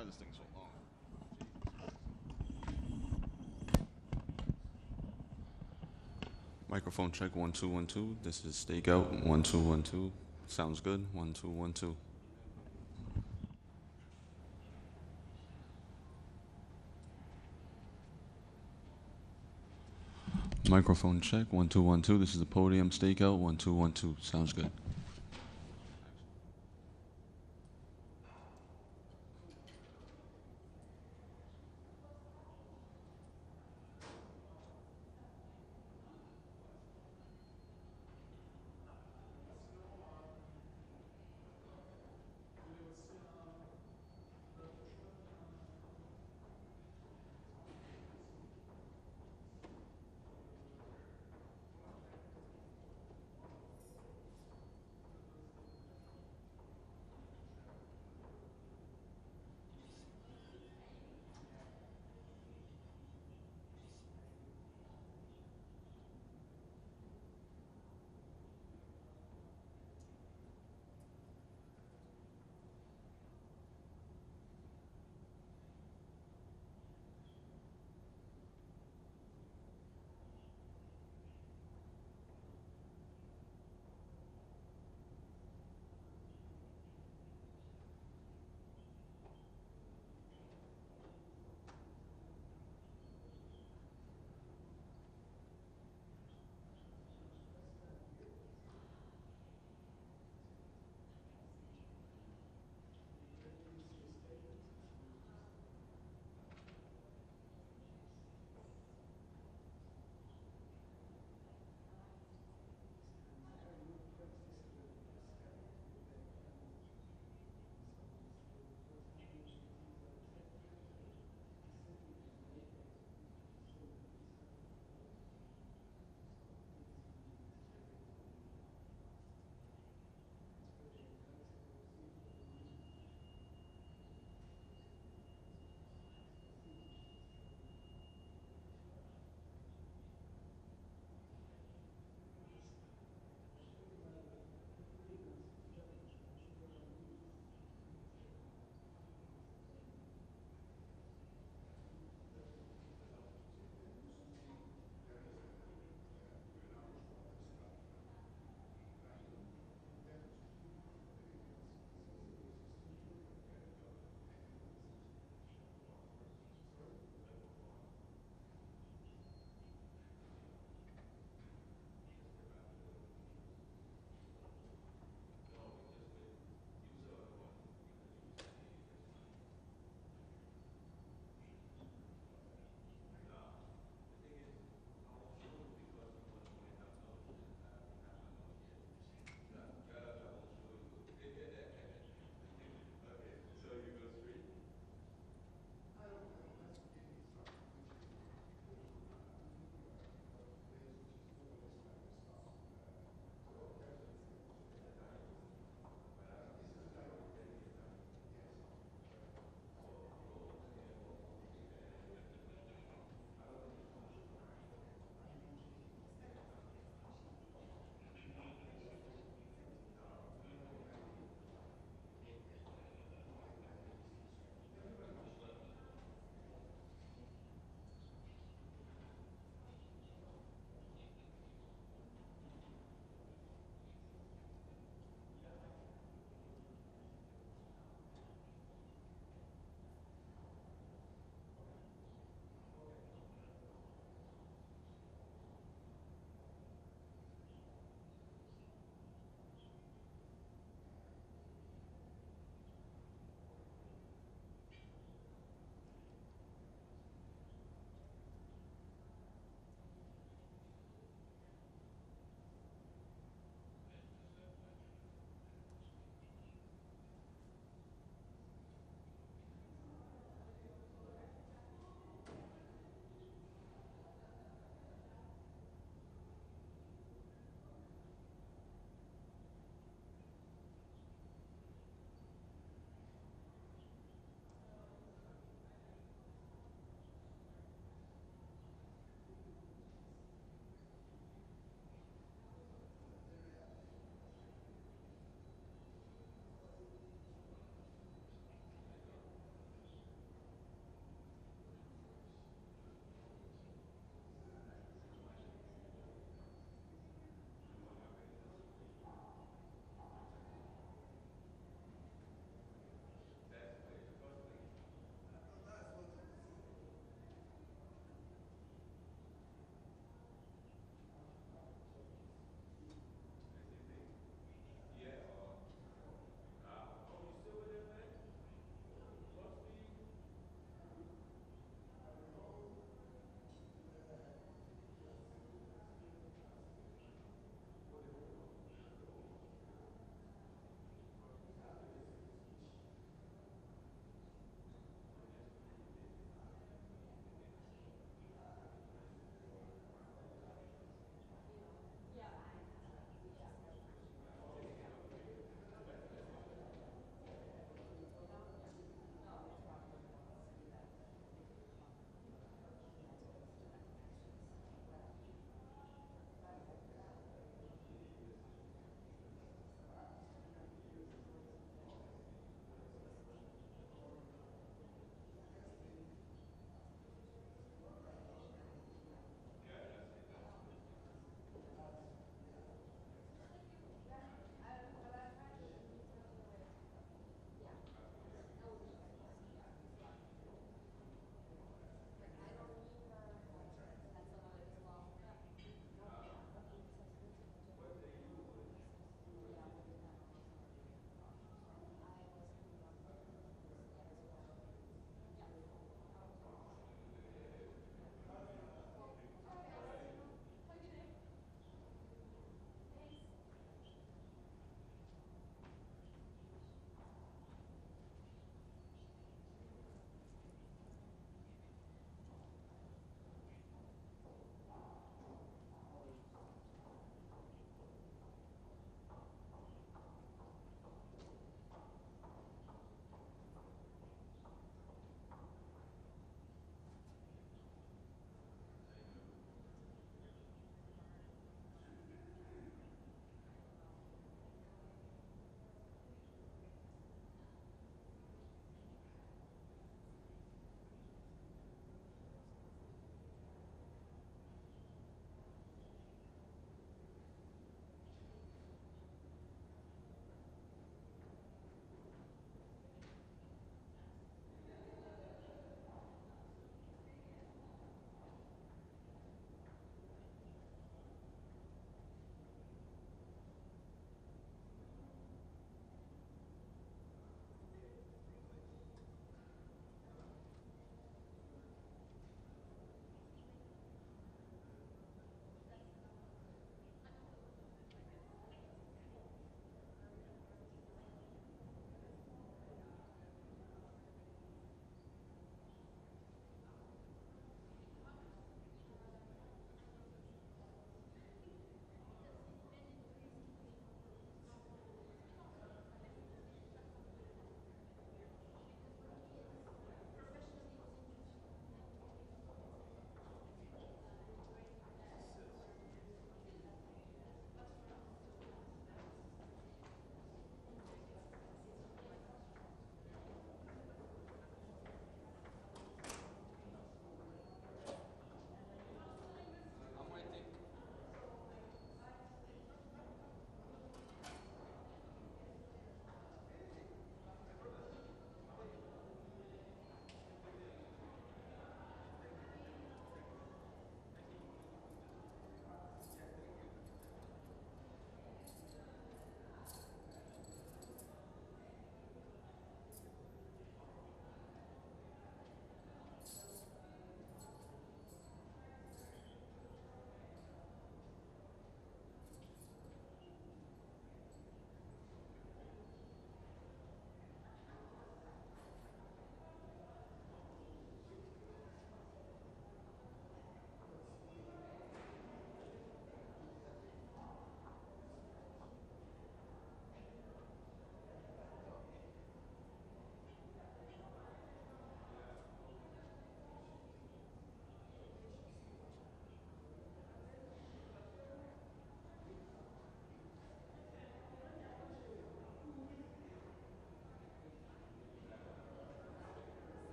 Why is this thing so long? Microphone check 1 2 1 2. This is Stakeout 1 2 1 2. Sounds good. 1 2 1 2. Microphone check 1 2 1 2. This is the Podium Stakeout 1 2 1 2. Sounds good.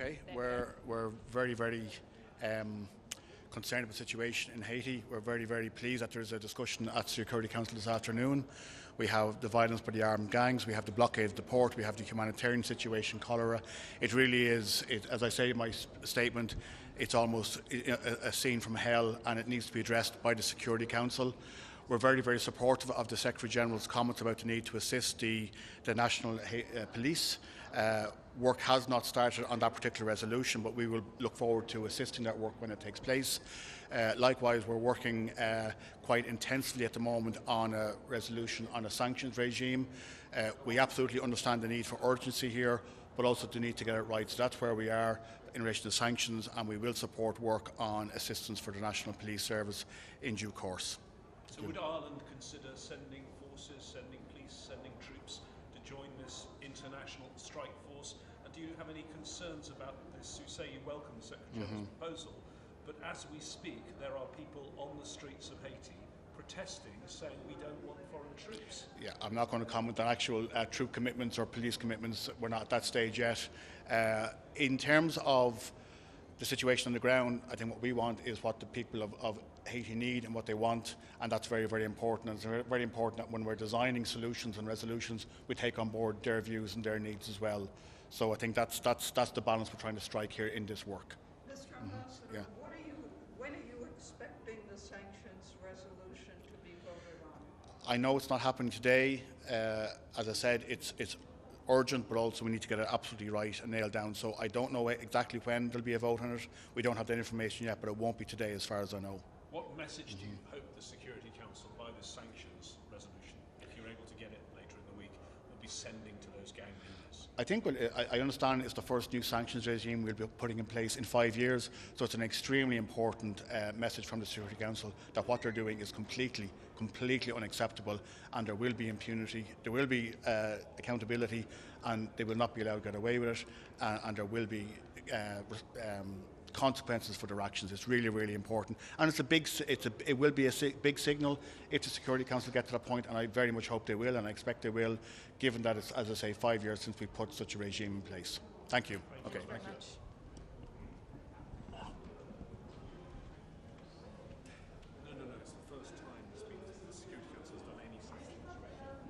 Okay, we're very um, concerned about the situation in Haiti. We're very pleased that there's a discussion at Security Council this afternoon. We have the violence by the armed gangs, we have the blockade of the port, we have the humanitarian situation, cholera. It really is, as I say in my statement, it's almost a scene from hell, and it needs to be addressed by the Security Council. We're very supportive of the Secretary General's comments about the need to assist the National Police. Work has not started on that particular resolution, but we will look forward to assisting that work when it takes place. Likewise, we're working quite intensely at the moment on a resolution on a sanctions regime. We absolutely understand the need for urgency here, but also the need to get it right. So that's where we are in relation to sanctions, and we will support work on assistance for the National Police Service in due course. So would Ireland consider sending forces, sending police, sending troops to join this international strike force? And do you have any concerns about this? You say you welcome the Secretary General's proposal, but as we speak, there are people on the streets of Haiti protesting, saying we don't want foreign troops. Yeah, I'm not going to comment on actual troop commitments or police commitments. We're not at that stage yet. In terms of the situation on the ground, I think what we want is what the people of Haiti need and what they want, and that's very important. And it's very important that when we're designing solutions and resolutions, we take on board their views and their needs as well. So I think that's the balance we're trying to strike here in this work. Mr. Ambassador, when are you expecting the sanctions resolution to be voted on? I know it's not happening today. As I said, it's urgent, but also we need to get it absolutely right and nailed down. So I don't know exactly when there'll be a vote on it. We don't have that information yet, but it won't be today as far as I know. What message do you hope the Security Council, by this sanctions resolution, if you're able to get it later in the week, will be sending to those gang leaders? I think I understand it's the first new sanctions regime we'll be putting in place in 5 years, so it's an extremely important message from the Security Council that what they're doing is completely unacceptable, and there will be impunity, there will be accountability, and they will not be allowed to get away with it, and there will be consequences for their actions. It's really important, and it will be a big signal if the Security Council get to that point, and I very much hope they will, and I expect they will, given that it's, as I say, 5 years since we put such a regime in place. Thank you. Thank you very much. No, it's the first time the Security Council has done any sanctions regime.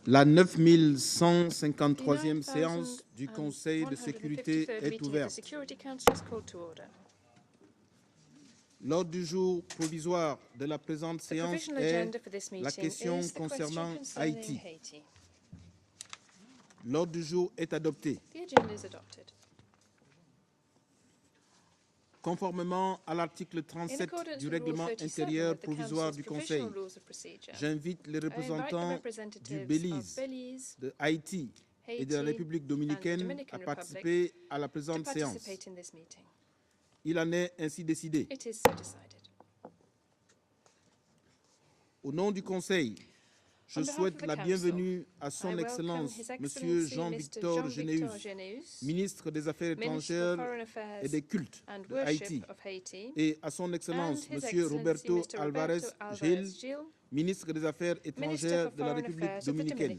La 9153e séance du Conseil de sécurité est ouverte. L'ordre du jour provisoire de la présente séance est la question concernant Haïti. L'ordre du jour est adopté. Conformément à l'article 37 du règlement intérieur provisoire du Conseil, j'invite les représentants du Belize, de Haïti et de la République dominicaine à participer à la présente séance. Il en est ainsi décidé. Au nom du Conseil, je souhaite la bienvenue à son Excellence Monsieur Jean-Victor Généus, ministre des Affaires étrangères et des Cultes de Haïti, et à son Excellence Monsieur Roberto Alvarez Gil, ministre des Affaires étrangères de la République dominicaine.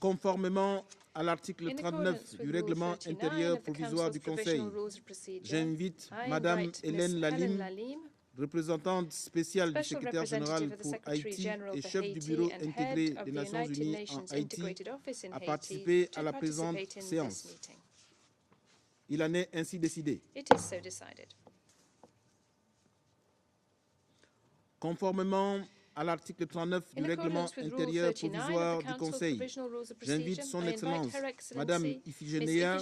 Conformément à l'article 39 du règlement intérieur provisoire du Conseil, j'invite Madame Hélène Lalime, représentante spéciale du secrétaire général pour Haïti et chef du bureau intégré des Nations Unies en Haïti, à participer à la présente séance. Il en est ainsi décidé. Conformément à l'article 39 du règlement intérieur provisoire du Conseil, j'invite son Excellence, Madame Iphigénia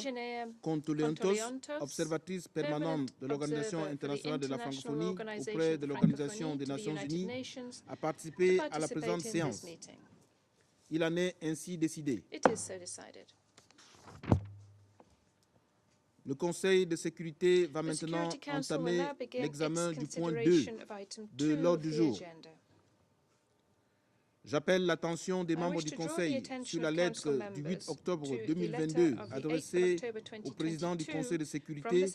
Kontoleontos, observatrice permanente de l'Organisation internationale de la francophonie auprès de l'Organisation des Nations unies, à participer à la présente séance. Il en est ainsi décidé. Le Conseil de sécurité va maintenant entamer l'examen du point 2 de l'ordre du jour. J'appelle l'attention des membres du Conseil sur la lettre du 8 octobre 2022 adressée au président du Conseil de sécurité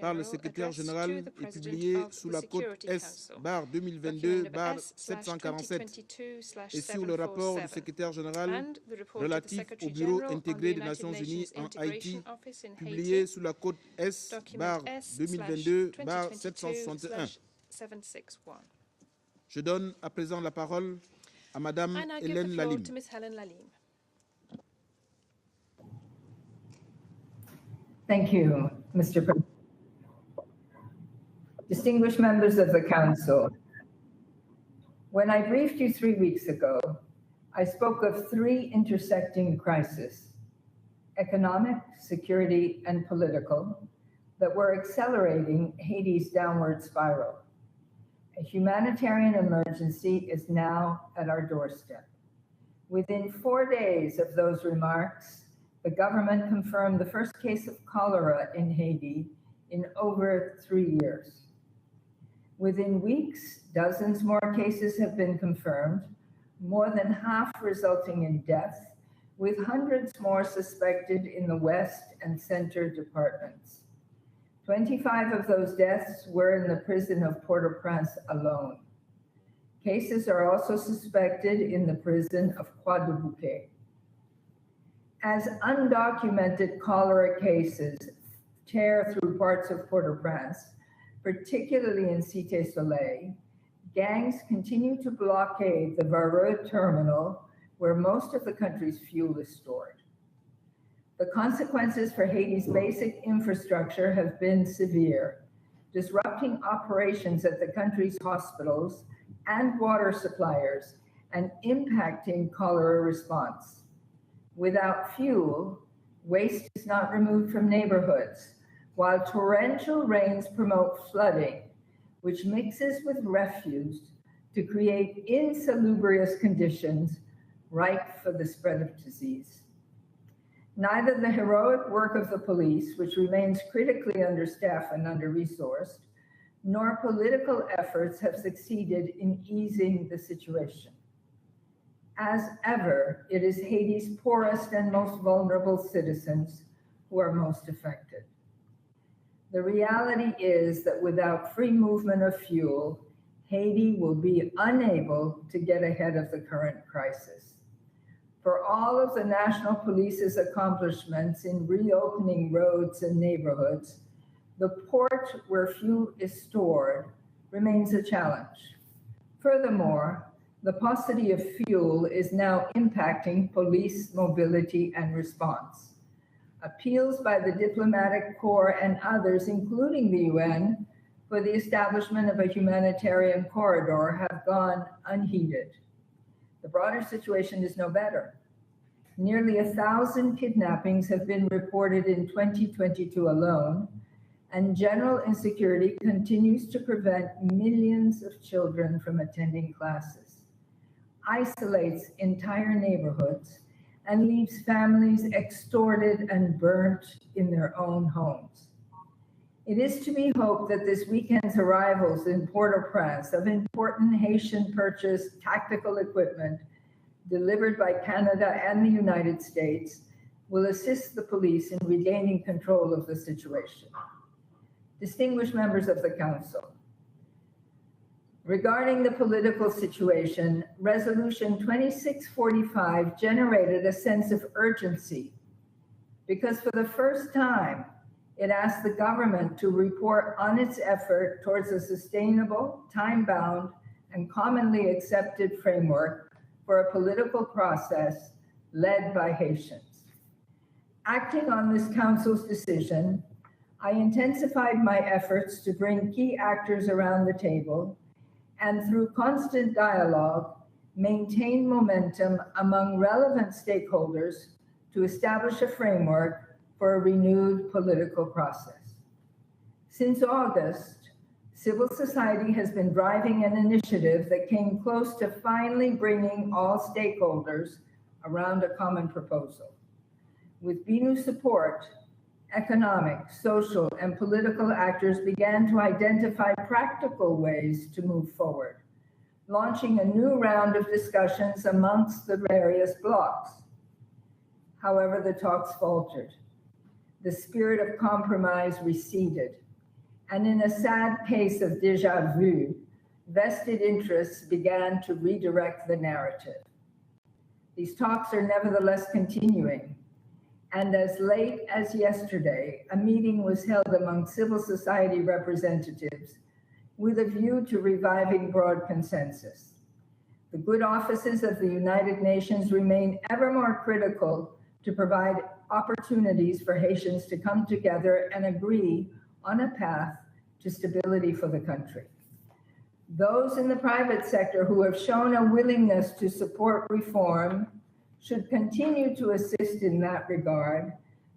par le secrétaire général et publiée sous la cote S-2022-747 et sur le rapport du secrétaire général relatif au Bureau intégré des Nations Unies en Haïti, publié sous la cote S-2022-761. Je donne à présent la parole à Madame Hélène Lalime. Thank you, Mr. President. Distinguished members of the Council, when I briefed you 3 weeks ago, I spoke of 3 intersecting crises: economic, security, and political, that were accelerating Haiti's downward spiral. A humanitarian emergency is now at our doorstep. Within 4 days of those remarks, the government confirmed the first case of cholera in Haiti in over 3 years. Within weeks, dozens more cases have been confirmed, more than half resulting in death, with hundreds more suspected in the West and Center departments. 25 of those deaths were in the prison of Port-au-Prince alone. Cases are also suspected in the prison of Croix-de-Bouquet. As undocumented cholera cases tear through parts of Port-au-Prince, particularly in Cité Soleil, gangs continue to blockade the Vareux terminal where most of the country's fuel is stored. The consequences for Haiti's basic infrastructure have been severe, disrupting operations at the country's hospitals and water suppliers and impacting cholera response. Without fuel, waste is not removed from neighborhoods, while torrential rains promote flooding, which mixes with refuse to create insalubrious conditions ripe for the spread of disease. Neither the heroic work of the police, which remains critically understaffed and under-resourced, nor political efforts have succeeded in easing the situation. As ever, it is Haiti's poorest and most vulnerable citizens who are most affected. The reality is that without free movement of fuel, Haiti will be unable to get ahead of the current crisis. For all of the National Police's accomplishments in reopening roads and neighborhoods, The port where fuel is stored remains a challenge. Furthermore, the paucity of fuel is now impacting police mobility and response. Appeals by the diplomatic corps and others, including the UN, for the establishment of a humanitarian corridor have gone unheeded. The broader situation is no better. Nearly 1,000 kidnappings have been reported in 2022 alone, and general insecurity continues to prevent millions of children from attending classes, isolates entire neighborhoods, and leaves families extorted and burnt in their own homes. It is to be hoped that this weekend's arrivals in Port-au-Prince of important Haitian-purchased tactical equipment delivered by Canada and the United States will assist the police in regaining control of the situation. Distinguished members of the Council, regarding the political situation, Resolution 2645 generated a sense of urgency because for the first time, it asked the government to report on its effort towards a sustainable, time-bound, and commonly accepted framework for a political process led by Haitians. Acting on this Council's decision, I intensified my efforts to bring key actors around the table and through constant dialogue, maintain momentum among relevant stakeholders to establish a framework for a renewed political process. Since August, civil society has been driving an initiative that came close to finally bringing all stakeholders around a common proposal. With BINU support, economic, social, and political actors began to identify practical ways to move forward, launching a new round of discussions amongst the various blocs. However, the talks faltered. The spirit of compromise receded, and in a sad case of déjà vu, vested interests began to redirect the narrative. These talks are nevertheless continuing, and as late as yesterday, a meeting was held among civil society representatives with a view to reviving broad consensus. The good offices of the United Nations remain ever more critical to provide opportunities for Haitians to come together and agree on a path to stability for the country. Those in the private sector who have shown a willingness to support reform should continue to assist in that regard,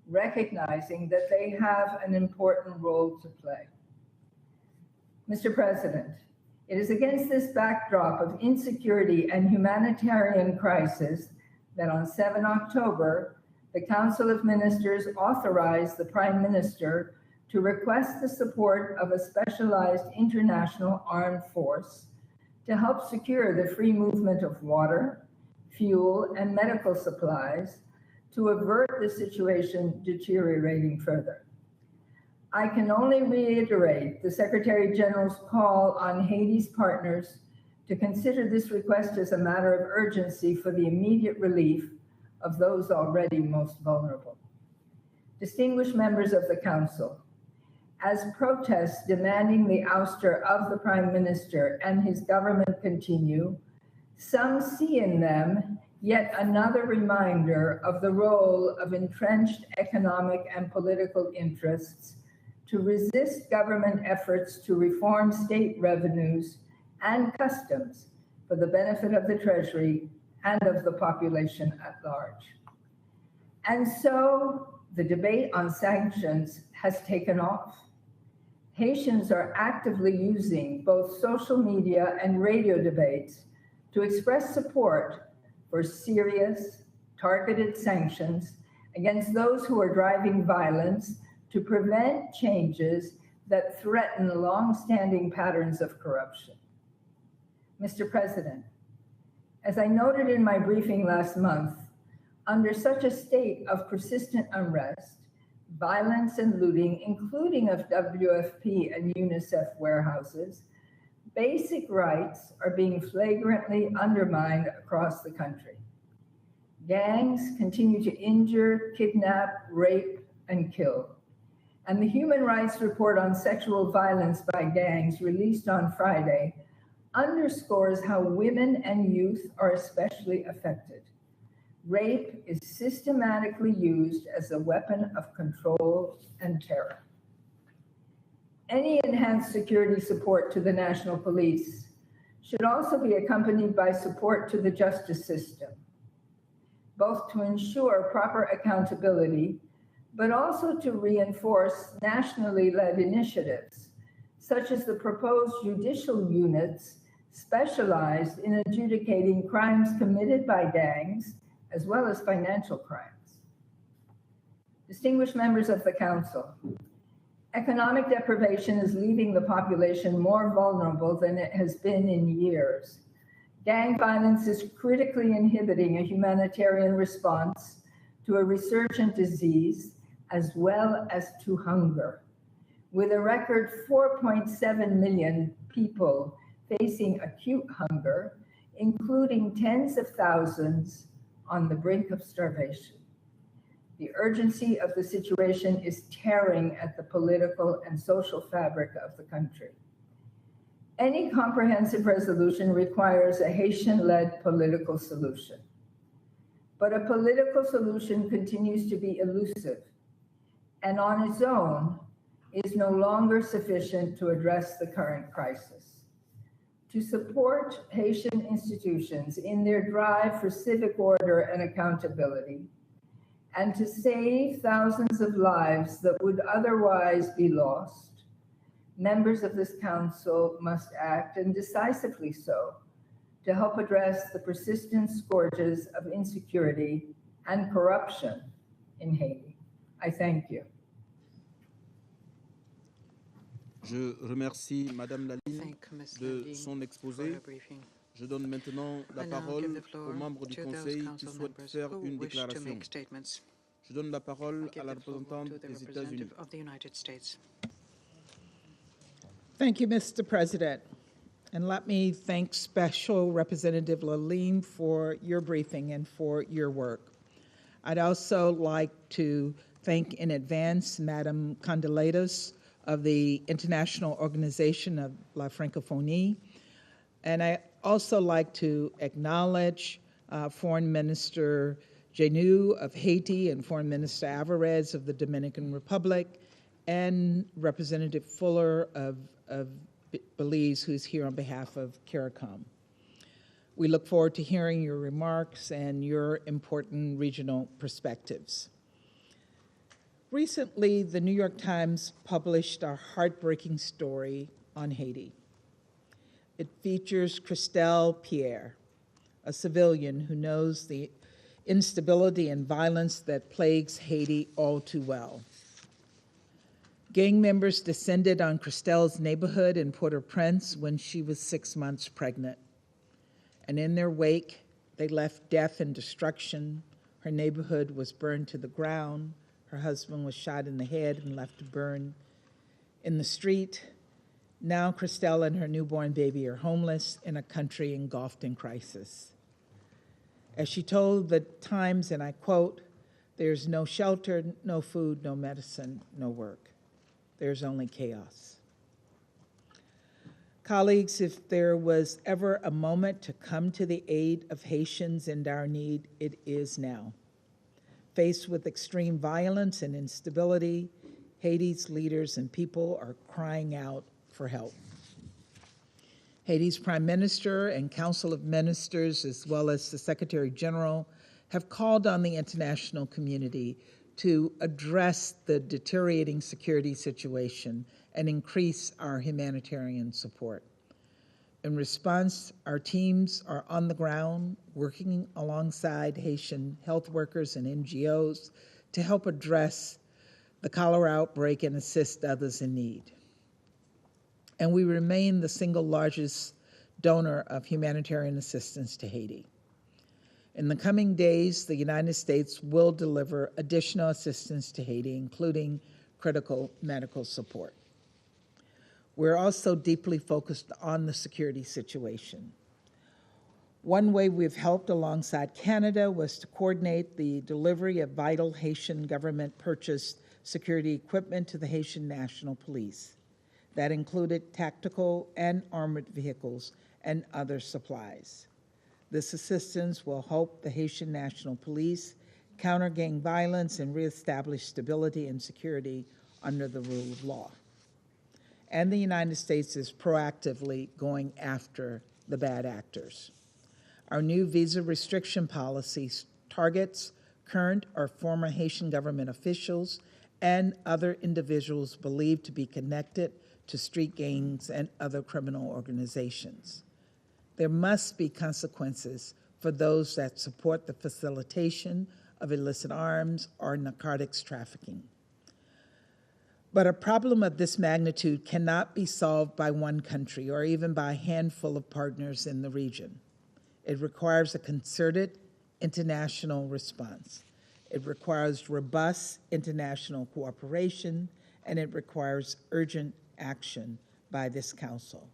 recognizing that they have an important role to play. Mr. President, it is against this backdrop of insecurity and humanitarian crisis that on 7 October, the Council of Ministers authorized the Prime Minister to request the support of a specialized international armed force to help secure the free movement of water, fuel, and medical supplies to avert the situation deteriorating further. I can only reiterate the Secretary General's call on Haiti's partners to consider this request as a matter of urgency for the immediate relief of those already most vulnerable. Distinguished members of the Council, as protests demanding the ouster of the Prime Minister and his government continue, some see in them yet another reminder of the role of entrenched economic and political interests to resist government efforts to reform state revenues and customs for the benefit of the Treasury and of the population at large. And so the debate on sanctions has taken off. Haitians are actively using both social media and radio debates to express support for serious, targeted sanctions against those who are driving violence to prevent changes that threaten long-standing patterns of corruption. Mr. President, as I noted in my briefing last month, under such a state of persistent unrest, violence and looting, including of WFP and UNICEF warehouses, basic rights are being flagrantly undermined across the country. Gangs continue to injure, kidnap, rape, and kill. and the Human Rights Report on Sexual Violence by Gangs, released on Friday, underscores how women and youth are especially affected. Rape is systematically used as a weapon of control and terror. Any enhanced security support to the National Police should also be accompanied by support to the justice system, both to ensure proper accountability, but also to reinforce nationally led initiatives, such as the proposed judicial units specialized in adjudicating crimes committed by gangs, as well as financial crimes. Distinguished members of the Council, economic deprivation is leaving the population more vulnerable than it has been in years. Gang violence is critically inhibiting a humanitarian response to a resurgent disease, as well as to hunger. With a record 4.7 million people facing acute hunger, including tens of thousands on the brink of starvation. The urgency of the situation is tearing at the political and social fabric of the country. Any comprehensive resolution requires a Haitian-led political solution. But a political solution continues to be elusive, and on its own is no longer sufficient to address the current crisis. To support Haitian institutions in their drive for civic order and accountability, and to save thousands of lives that would otherwise be lost, members of this Council must act, and decisively so, to help address the persistent scourges of insecurity and corruption in Haiti. I thank you. Je remercie Madame Laline de son exposé. Je donne maintenant la parole aux membres du Conseil qui souhaitent faire une déclaration. Je donne la parole à la représentante des États-Unis. Thank you, Mr. President. And let me thank Special Representative Laline for your briefing and for your work. I'd also like to thank in advance Madame Candiletas of the International Organization of La Francophonie. And I also like to acknowledge Foreign Minister Janu of Haiti and Foreign Minister Alvarez of the Dominican Republic and Representative Fuller of Belize, who's here on behalf of CARICOM. We look forward to hearing your remarks and your important regional perspectives. Recently, the New York Times published a heartbreaking story on Haiti. It features Christelle Pierre, a civilian who knows the instability and violence that plagues Haiti all too well. Gang members descended on Christelle's neighborhood in Port-au-Prince when she was 6 months pregnant. And in their wake, they left death and destruction. Her neighborhood was burned to the ground. Her husband was shot in the head and left to burn in the street. Now Christelle and her newborn baby are homeless in a country engulfed in crisis. As she told the Times, and I quote, "There's no shelter, no food, no medicine, no work. There's only chaos." Colleagues, if there was ever a moment to come to the aid of Haitians in dire need, it is now. Faced with extreme violence and instability, Haiti's leaders and people are crying out for help. Haiti's Prime Minister and Council of Ministers, as well as the Secretary General, have called on the international community to address the deteriorating security situation and increase our humanitarian support. In response, our teams are on the ground working alongside Haitian health workers and NGOs to help address the cholera outbreak and assist others in need. And we remain the single largest donor of humanitarian assistance to Haiti. In the coming days, the United States will deliver additional assistance to Haiti, including critical medical support. We're also deeply focused on the security situation. One way we've helped alongside Canada was to coordinate the delivery of vital Haitian government-purchased security equipment to the Haitian National Police. That included tactical and armored vehicles and other supplies. This assistance will help the Haitian National Police counter gang violence and reestablish stability and security under the rule of law. And the United States is proactively going after the bad actors. Our new visa restriction policy targets current or former Haitian government officials and other individuals believed to be connected to street gangs and other criminal organizations. There must be consequences for those that support the facilitation of illicit arms or narcotics trafficking. But a problem of this magnitude cannot be solved by one country or even by a handful of partners in the region. It requires a concerted international response. It requires robust international cooperation, and it requires urgent action by this Council.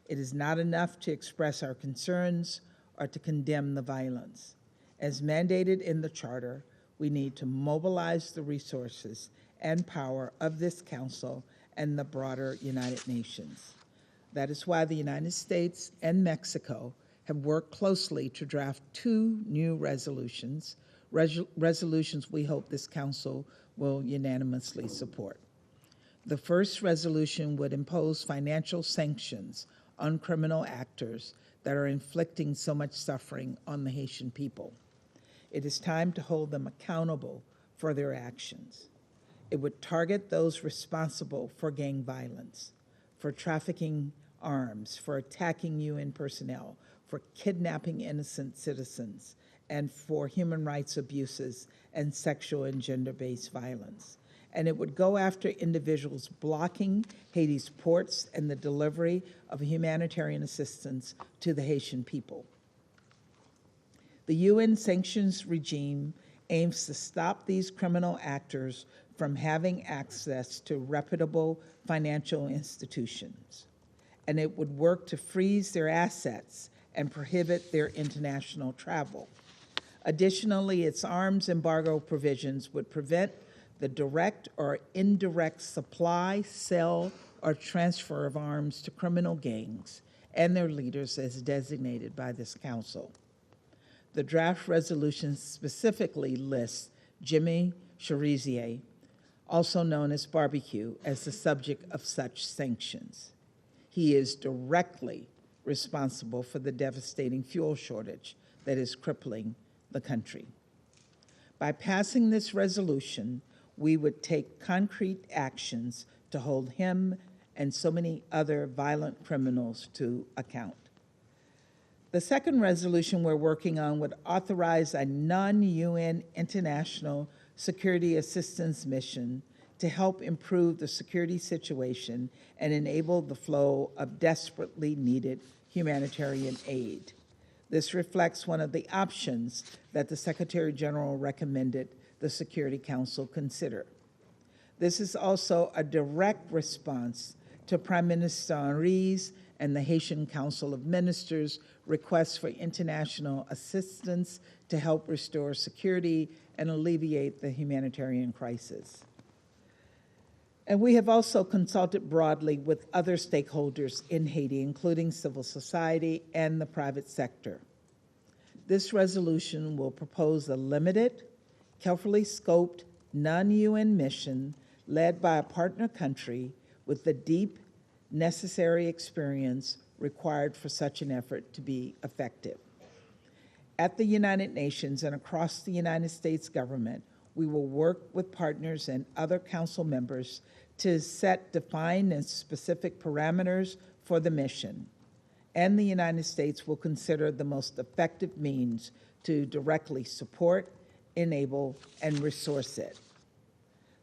It is not enough to express our concerns or to condemn the violence. As mandated in the Charter, we need to mobilize the resources and power of this Council and the broader United Nations. That is why the United States and Mexico have worked closely to draft 2 new resolutions, resolutions we hope this Council will unanimously support. The first resolution would impose financial sanctions on criminal actors that are inflicting so much suffering on the Haitian people. It is time to hold them accountable for their actions. It would target those responsible for gang violence, for trafficking arms, for attacking UN personnel, for kidnapping innocent citizens, and for human rights abuses and sexual and gender-based violence. And it would go after individuals blocking Haiti's ports and the delivery of humanitarian assistance to the Haitian people. The UN sanctions regime aims to stop these criminal actors from having access to reputable financial institutions, and it would work to freeze their assets and prohibit their international travel. Additionally, its arms embargo provisions would prevent the direct or indirect supply, sale, or transfer of arms to criminal gangs and their leaders as designated by this Council. The draft resolution specifically lists Jimmy Cherizier, also known as Barbecue, as the subject of such sanctions. He is directly responsible for the devastating fuel shortage that is crippling the country. By passing this resolution, we would take concrete actions to hold him and so many other violent criminals to account. The second resolution we're working on would authorize a non-UN international security assistance mission to help improve the security situation and enable the flow of desperately needed humanitarian aid. This reflects one of the options that the Secretary General recommended the Security Council consider. This is also a direct response to Prime Minister Henry's and the Haitian Council of Ministers' request for international assistance to help restore security and alleviate the humanitarian crisis. And we have also consulted broadly with other stakeholders in Haiti, including civil society and the private sector. This resolution will propose a limited, carefully scoped, non-UN mission led by a partner country with the deep, necessary experience required for such an effort to be effective. At the United Nations and across the United States government, we will work with partners and other council members to set defined and specific parameters for the mission, and the United States will consider the most effective means to directly support, enable, and resource it.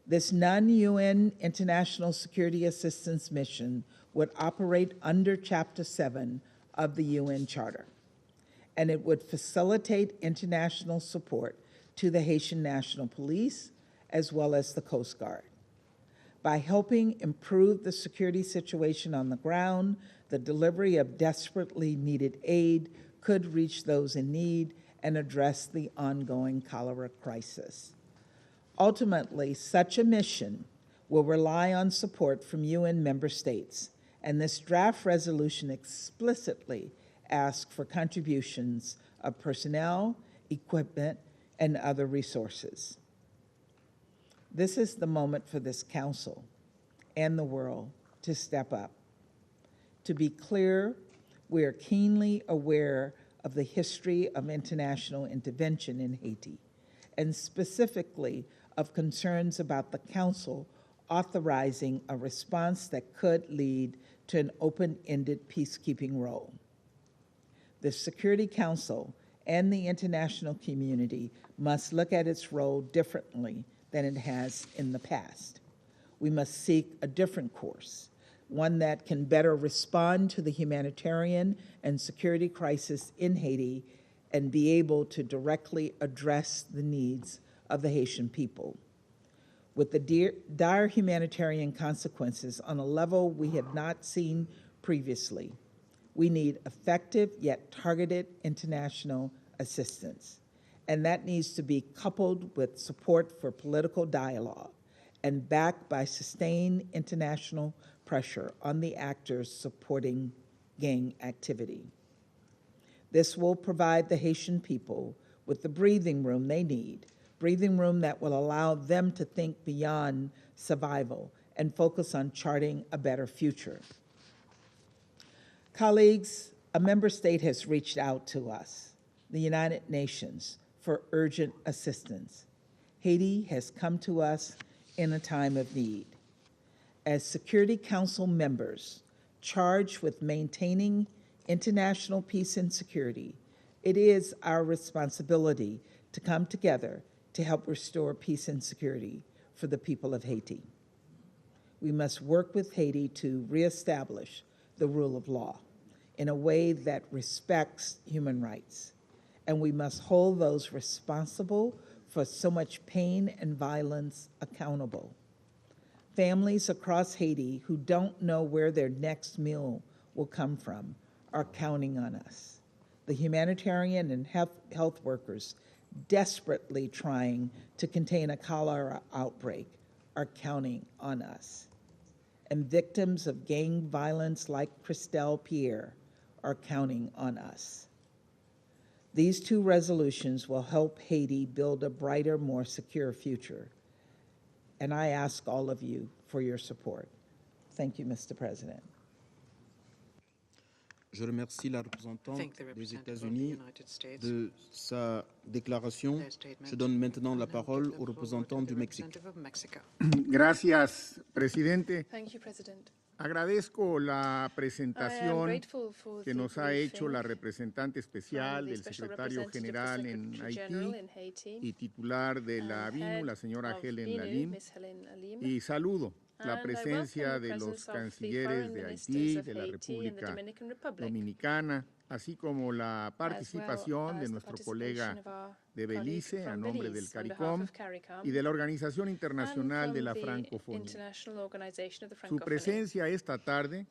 This non-UN international security assistance mission would operate under Chapter 7 of the UN Charter, and it would facilitate international support to the Haitian National Police as well as the Coast Guard. By helping improve the security situation on the ground, the delivery of desperately needed aid could reach those in need and address the ongoing cholera crisis. Ultimately, such a mission will rely on support from UN member states, and this draft resolution explicitly asks for contributions of personnel, equipment, and other resources. This is the moment for this Council and the world to step up. To be clear, we are keenly aware of the history of international intervention in Haiti, and specifically of concerns about the Council authorizing a response that could lead to an open-ended peacekeeping role. The Security Council and the international community must look at its role differently than it has in the past. We must seek a different course, one that can better respond to the humanitarian and security crisis in Haiti and be able to directly address the needs of the Haitian people. With the dire humanitarian consequences on a level we have not seen previously, we need effective yet targeted international assistance. And that needs to be coupled with support for political dialogue and backed by sustained international pressure on the actors supporting gang activity. This will provide the Haitian people with the breathing room they need, breathing room that will allow them to think beyond survival and focus on charting a better future. Colleagues, a member state has reached out to us, the United Nations, for urgent assistance. Haiti has come to us in a time of need. As Security Council members charged with maintaining international peace and security, it is our responsibility to come together to help restore peace and security for the people of Haiti. We must work with Haiti to reestablish the rule of law in a way that respects human rights, and we must hold those responsible for so much pain and violence accountable. Families across Haiti who don't know where their next meal will come from are counting on us. The humanitarian and health workers desperately trying to contain a cholera outbreak are counting on us. And victims of gang violence like Christelle Pierre are counting on us. These two resolutions will help Haiti build a brighter, more secure future. And I ask all of you for your support. Thank you, Mr. President. Je remercie la représentante des États-Unis de sa déclaration. Je donne maintenant la parole au représentant du Mexique. Gracias, presidente. Thank you, President. Agradezco la presentación que nos ha hecho la representante especial del secretario general en Haití y titular de la BINU, la señora Helen Lalim, y saludo la presencia de los cancilleres de Haití, de la República Dominicana, así como la participación de nuestro colega de Belice a nombre del CARICOM y de la Organización Internacional de la Francofonía. Su presencia esta tarde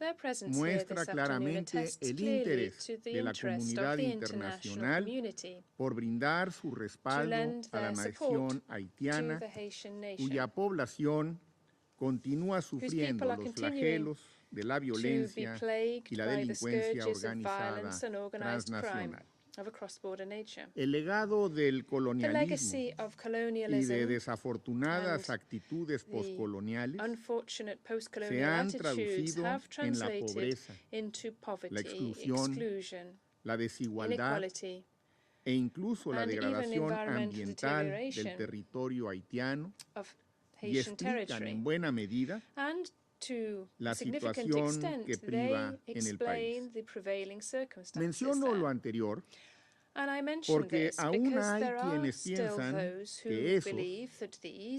muestra claramente el interés de la comunidad internacional por brindar su respaldo a la nación haitiana, cuya población continúa sufriendo los flagelos de la violencia y la delincuencia organizada transnacional. El legado del colonialismo y de desafortunadas actitudes postcoloniales se han traducido en la pobreza, la exclusión, la desigualdad e incluso la degradación ambiental del territorio haitiano, y explican en buena medida la situación que priva en el país. Menciono lo anterior porque aún hay quienes piensan que esos,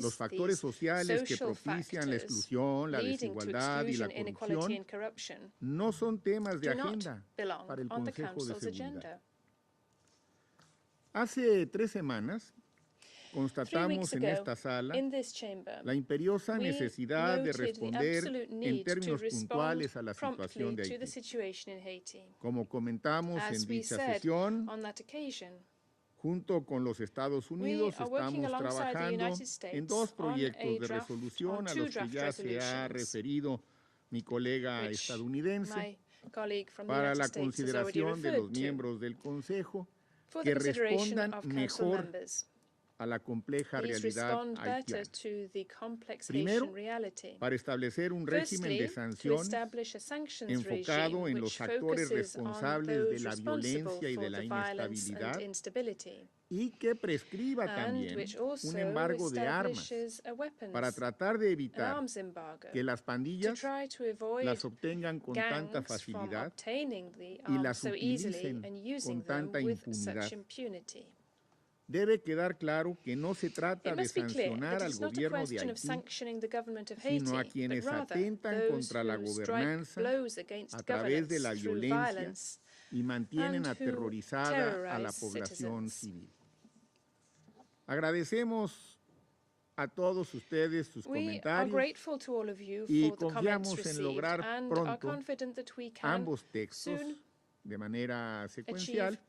los factores sociales que propician la exclusión, la desigualdad y la corrupción, no son temas de agenda para el Consejo de Seguridad. Hace 3 semanas, constatamos en esta sala la imperiosa necesidad de responder en términos puntuales a la situación de Haití. Como comentamos en dicha sesión, Junto con los Estados Unidos estamos trabajando en dos proyectos de resolución a los que ya se ha referido mi colega estadounidense para la consideración de los miembros del Consejo que respondan mejor a la compleja realidad haitiana. Primero, para establecer un régimen de sanciones enfocado en los actores responsables de la violencia y de la inestabilidad y que prescriba también un embargo de armas para tratar de evitar que las pandillas las obtengan con tanta facilidad y las utilicen con tanta impunidad. Debe quedar claro que no se trata de sancionar al gobierno de Haití, sino a quienes atentan contra la gobernanza a través de la violencia y mantienen aterrorizada a la población civil. Agradecemos a todos ustedes sus comentarios y confiamos en lograr pronto ambos textos de manera secuencial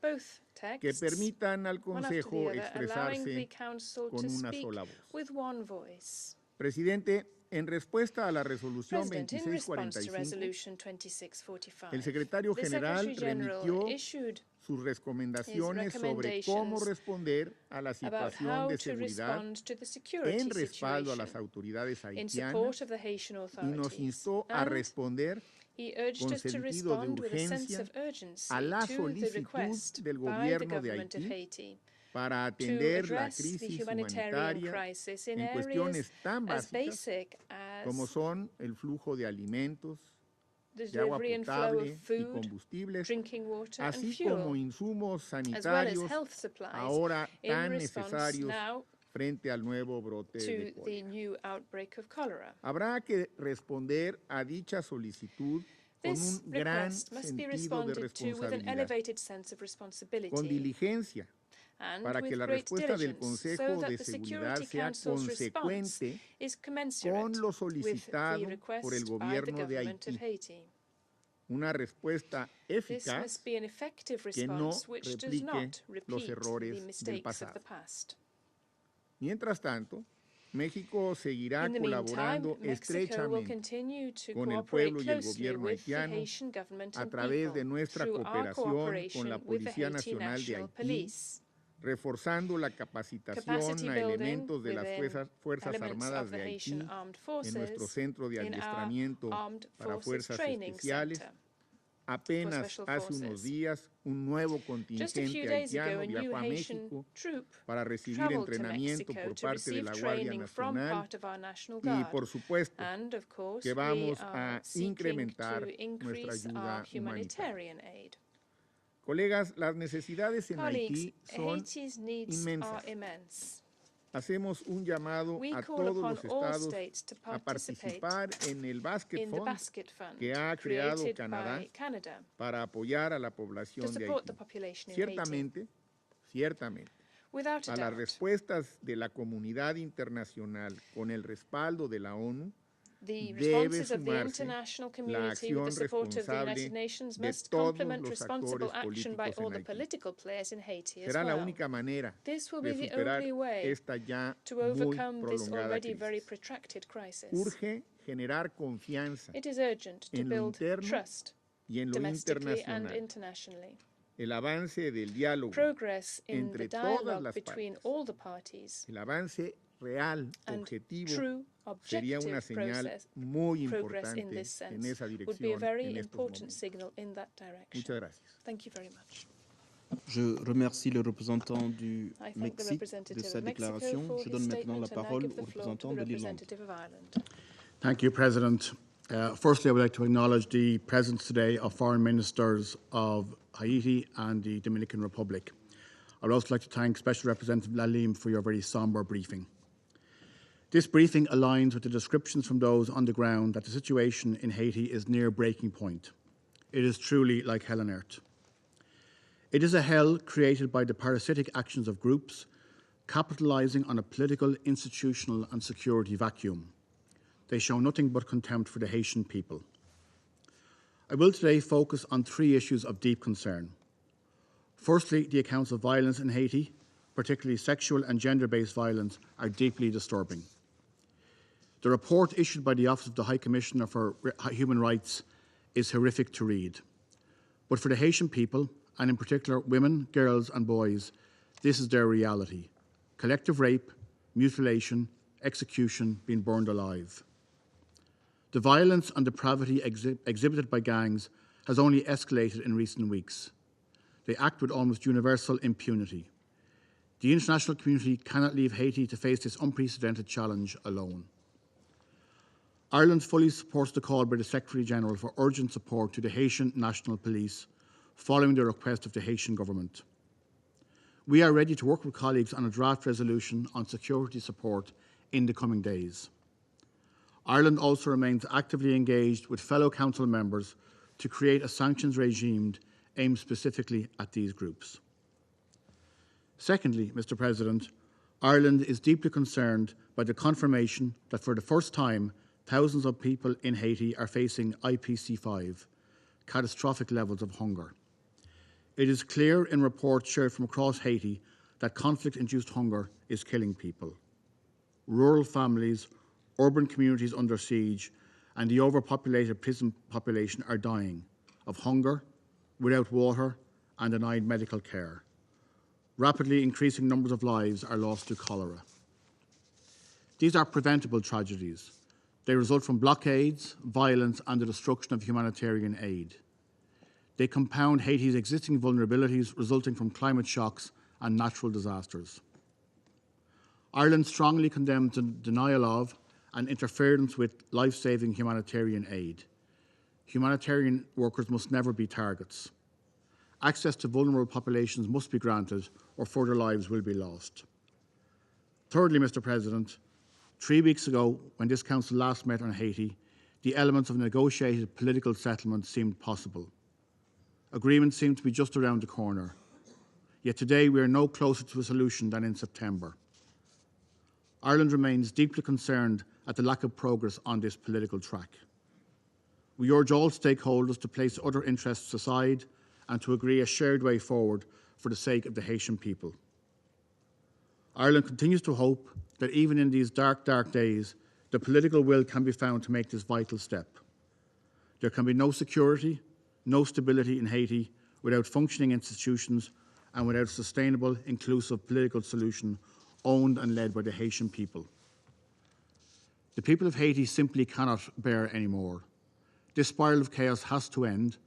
que permitan al Consejo expresarse con una sola voz. Presidente, en respuesta a la resolución 2645, el secretario general remitió sus recomendaciones sobre cómo responder a la situación de seguridad en respaldo a las autoridades haitianas y nos instó a responder con sentido de urgencia a la solicitud del gobierno de Haití para atender la crisis humanitaria en cuestiones tan básicas como son el flujo de alimentos, de agua potable y combustibles, así como insumos sanitarios ahora tan necesarios frente al nuevo brote de cólera. Habrá que responder a dicha solicitud con un gran sentido de responsabilidad, con diligencia, para que la respuesta del Consejo de Seguridad sea consecuente con lo solicitado por el gobierno de Haití. Una respuesta eficaz que no replique los errores del pasado. Mientras tanto, México seguirá colaborando estrechamente con el pueblo y el gobierno haitiano a través de nuestra cooperación con la Policía Nacional de Haití, reforzando la capacitación a elementos de las Fuerzas Armadas de Haití en nuestro centro de adiestramiento para fuerzas especiales. Apenas hace unos días, un nuevo contingente haitiano viajó a México para recibir entrenamiento por parte de la Guardia Nacional y, por supuesto, que vamos a incrementar nuestra ayuda humanitaria. Colegas, las necesidades en Haití son inmensas. Hacemos un llamado a todos los estados a participar en el Basket Fund que ha creado Canadá para apoyar a la población de Haití. Ciertamente, a las respuestas de la comunidad internacional con el respaldo de la ONU, debe sumarse la acción responsable de todos los actores políticos en Haití. Será la única manera de superar esta ya muy prolongada crisis. Urge generar confianza en lo interno y en lo internacional. El avance del diálogo entre todas las partes, el avance real, objetivo, sería una señal muy importante en esa dirección en estos momentos. Muchas gracias. Je remercie le représentant du Mexique de sa déclaration. Je donne maintenant la parole au représentant de l'Irlande. Thank you, President. Firstly, I would like to acknowledge the presence today of foreign ministers of Haiti and the Dominican Republic. I would also like to thank Special Representative Lalim for your very somber briefing. This briefing aligns with the descriptions from those on the ground that the situation in Haiti is near breaking point. It is truly like hell on earth. It is a hell created by the parasitic actions of groups capitalizing on a political, institutional and security vacuum. They show nothing but contempt for the Haitian people. I will today focus on three issues of deep concern. Firstly, the accounts of violence in Haiti, particularly sexual and gender-based violence, are deeply disturbing. The report issued by the Office of the High Commissioner for Human Rights is horrific to read. But for the Haitian people, and in particular women, girls and boys, this is their reality. Collective rape, mutilation, execution, being burned alive. The violence and depravity exhibited by gangs has only escalated in recent weeks. They act with almost universal impunity. The international community cannot leave Haiti to face this unprecedented challenge alone. Ireland fully supports the call by the Secretary-General for urgent support to the Haitian National Police following the request of the Haitian government. We are ready to work with colleagues on a draft resolution on security support in the coming days. Ireland also remains actively engaged with fellow Council members to create a sanctions regime aimed specifically at these groups. Secondly, Mr. President, Ireland is deeply concerned by the confirmation that for the first time, thousands of people in Haiti are facing IPC5, catastrophic levels of hunger. It is clear in reports shared from across Haiti that conflict-induced hunger is killing people. Rural families, urban communities under siege, and the overpopulated prison population are dying of hunger, without water, and denied medical care. Rapidly increasing numbers of lives are lost to cholera. These are preventable tragedies. They result from blockades, violence, and the destruction of humanitarian aid. They compound Haiti's existing vulnerabilities resulting from climate shocks and natural disasters. Ireland strongly condemns the denial of and interference with life-saving humanitarian aid. Humanitarian workers must never be targets. Access to vulnerable populations must be granted or further lives will be lost. Thirdly, Mr. President, 3 weeks ago, when this Council last met on Haiti, the elements of a negotiated political settlement seemed possible. Agreement seemed to be just around the corner. Yet today we are no closer to a solution than in September. Ireland remains deeply concerned at the lack of progress on this political track. We urge all stakeholders to place other interests aside and to agree a shared way forward for the sake of the Haitian people. Ireland continues to hope that even in these dark, dark days, the political will can be found to make this vital step. There can be no security, no stability in Haiti without functioning institutions and without a sustainable, inclusive political solution owned and led by the Haitian people. The people of Haiti simply cannot bear anymore. This spiral of chaos has to end,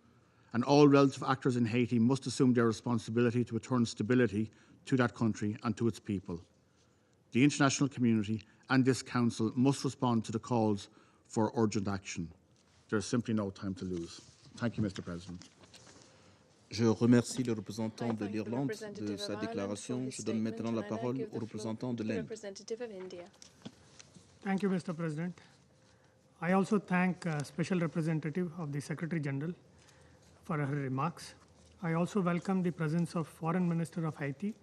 and all relative actors in Haiti must assume their responsibility to return stability to that country and to its people. The international community and this Council must respond to the calls for urgent action. There is simply no time to lose. Thank you, Mr. President. Je remercie le représentant de l'Irlande de sa déclaration. Je donne maintenant la parole au représentant de l'Inde. Thank you, Mr. President. I also thank Special Representative of the Secretary General for her remarks. I also welcome the presence of Foreign Minister of Haiti,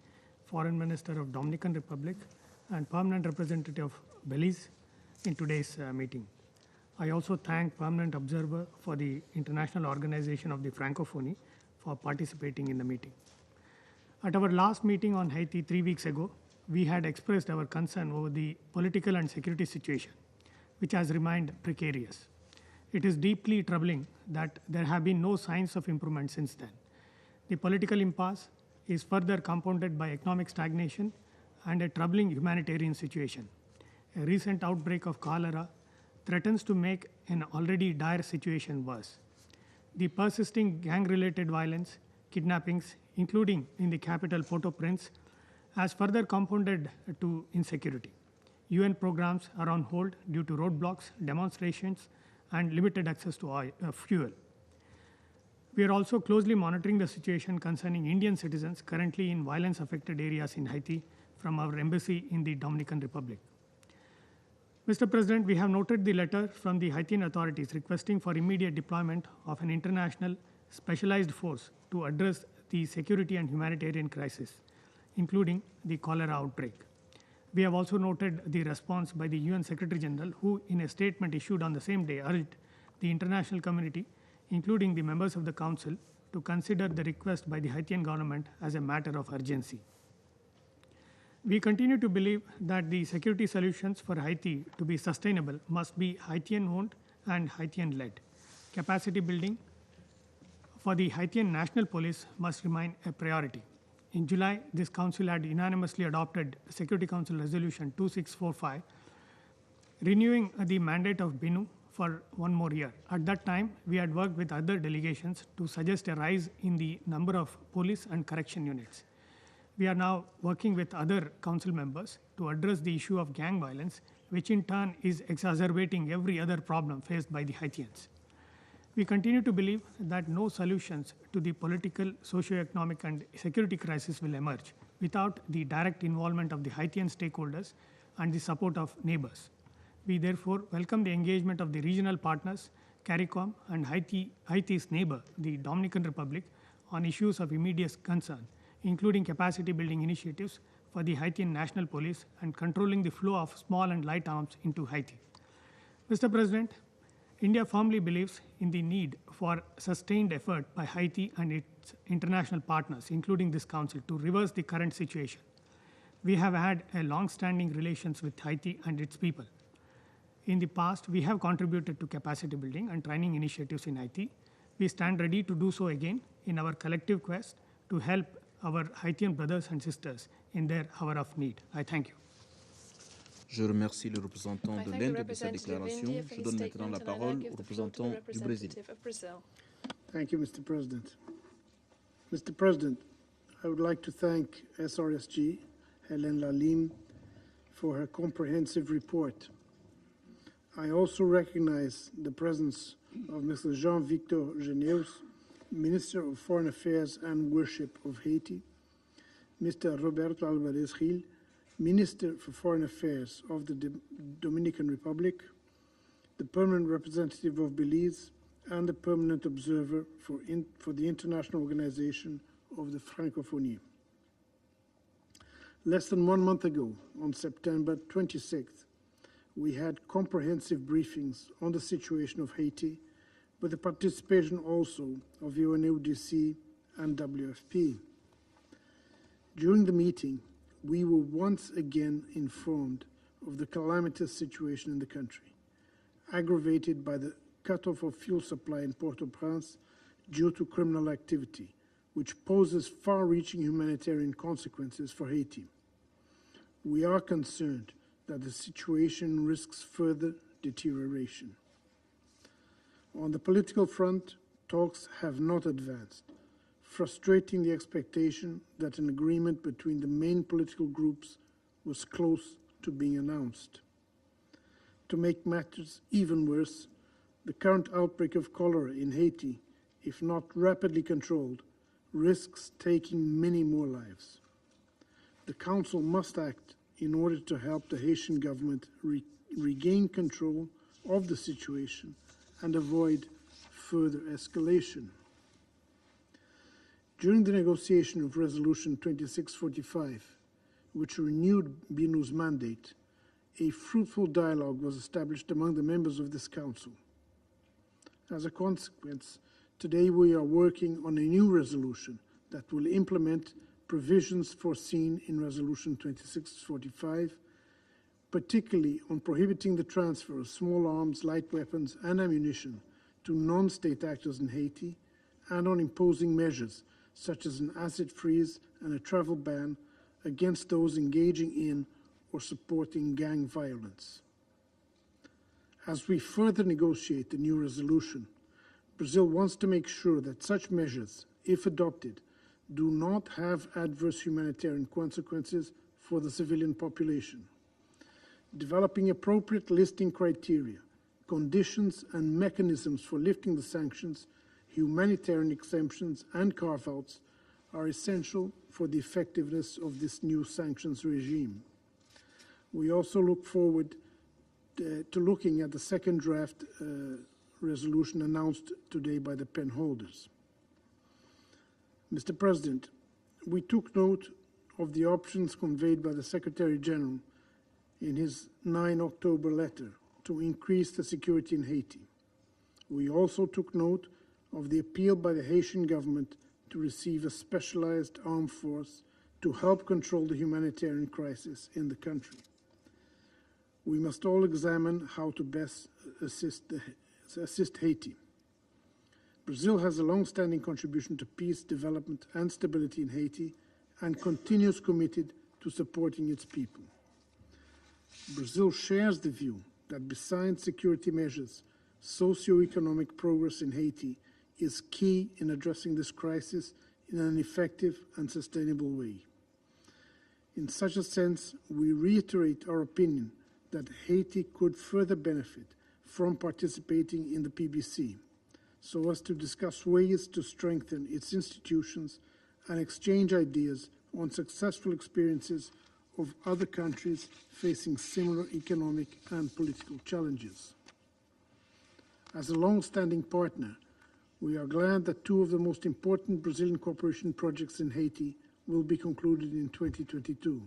Foreign Minister of Dominican Republic, and Permanent Representative of Belize in today's meeting. I also thank Permanent Observer for the International Organization of the Francophonie for participating in the meeting. At our last meeting on Haiti 3 weeks ago, we had expressed our concern over the political and security situation, which has remained precarious. It is deeply troubling that there have been no signs of improvement since then. The political impasse is further compounded by economic stagnation and a troubling humanitarian situation. A recent outbreak of cholera threatens to make an already dire situation worse. The persisting gang-related violence, kidnappings, including in the capital Port-au-Prince, has further compounded to insecurity. UN programs are on hold due to roadblocks, demonstrations, and limited access to fuel. We are also closely monitoring the situation concerning Indian citizens currently in violence-affected areas in Haiti from our embassy in the Dominican Republic. Mr. President, we have noted the letter from the Haitian authorities requesting for immediate deployment of an international specialized force to address the security and humanitarian crisis, including the cholera outbreak. We have also noted the response by the UN Secretary General, who in a statement issued on the same day urged the international community, including the members of the Council, to consider the request by the Haitian government as a matter of urgency. We continue to believe that the security solutions for Haiti to be sustainable must be Haitian-owned and Haitian-led. Capacity building for the Haitian National Police must remain a priority. In July, this Council had unanimously adopted Security Council Resolution 2645, renewing the mandate of BINU for one more year. At that time, we had worked with other delegations to suggest a rise in the number of police and correction units. We are now working with other council members to address the issue of gang violence, which in turn is exacerbating every other problem faced by the Haitians. We continue to believe that no solutions to the political, socio-economic, and security crisis will emerge without the direct involvement of the Haitian stakeholders and the support of neighbors. We therefore welcome the engagement of the regional partners, CARICOM, and Haiti's neighbor, the Dominican Republic, on issues of immediate concern, including capacity building initiatives for the Haitian National Police and controlling the flow of small and light arms into Haiti. Mr. President, India firmly believes in the need for sustained effort by Haiti and its international partners, including this Council, to reverse the current situation. We have had a long-standing relations with Haiti and its people. In the past, we have contributed to capacity building and training initiatives in Haiti. We stand ready to do so again in our collective quest to help our Haitian brothers and sisters in their hour of need. I thank you. Je remercie le représentant de l'Inde de sa déclaration. Je donne maintenant la parole au représentant du Brésil. Thank you, Mr. President. Mr. President, I would like to thank SRSG, Hélène Lalime, for her comprehensive report. I also recognize the presence of Mr. Jean-Victor Geneus, Minister of Foreign Affairs and Worship of Haiti, Mr. Roberto Alvarez Gil, Minister for Foreign Affairs of the Dominican Republic, the Permanent Representative of Belize, and the Permanent Observer for the International Organization of the Francophonie. Less than 1 month ago, on September 26th, we had comprehensive briefings on the situation of Haiti, with the participation also of UNODC and WFP. During the meeting, we were once again informed of the calamitous situation in the country, aggravated by the cutoff of fuel supply in Port-au-Prince due to criminal activity, which poses far-reaching humanitarian consequences for Haiti. We are concerned that the situation risks further deterioration. On the political front, talks have not advanced, frustrating the expectation that an agreement between the main political groups was close to being announced. To make matters even worse, the current outbreak of cholera in Haiti, if not rapidly controlled, risks taking many more lives. The Council must act in order to help the Haitian government regain control of the situation and avoid further escalation. During the negotiation of Resolution 2645, which renewed BINU's mandate, a fruitful dialogue was established among the members of this Council. As a consequence, today we are working on a new resolution that will implement provisions foreseen in Resolution 2645, particularly on prohibiting the transfer of small arms, light weapons, and ammunition to non-state actors in Haiti, and on imposing measures such as an asset freeze and a travel ban against those engaging in or supporting gang violence. As we further negotiate the new resolution, Brazil wants to make sure that such measures, if adopted, do not have adverse humanitarian consequences for the civilian population. Developing appropriate listing criteria, conditions, and mechanisms for lifting the sanctions, humanitarian exemptions, and carve-outs are essential for the effectiveness of this new sanctions regime. We also look forward to looking at the second draft resolution announced today by the pen holders. Mr. President, we took note of the options conveyed by the Secretary General in his 9 October letter to increase the security in Haiti. We also took note of the appeal by the Haitian government to receive a specialized armed force to help control the humanitarian crisis in the country. We must all examine how to best assist Haiti. Brazil has a long-standing contribution to peace, development, and stability in Haiti and continues committed to supporting its people. Brazil shares the view that besides security measures, socio-economic progress in Haiti is key in addressing this crisis in an effective and sustainable way. In such a sense, we reiterate our opinion that Haiti could further benefit from participating in the PBC, so as to discuss ways to strengthen its institutions and exchange ideas on successful experiences of other countries facing similar economic and political challenges. As a long-standing partner, we are glad that two of the most important Brazilian cooperation projects in Haiti will be concluded in 2022.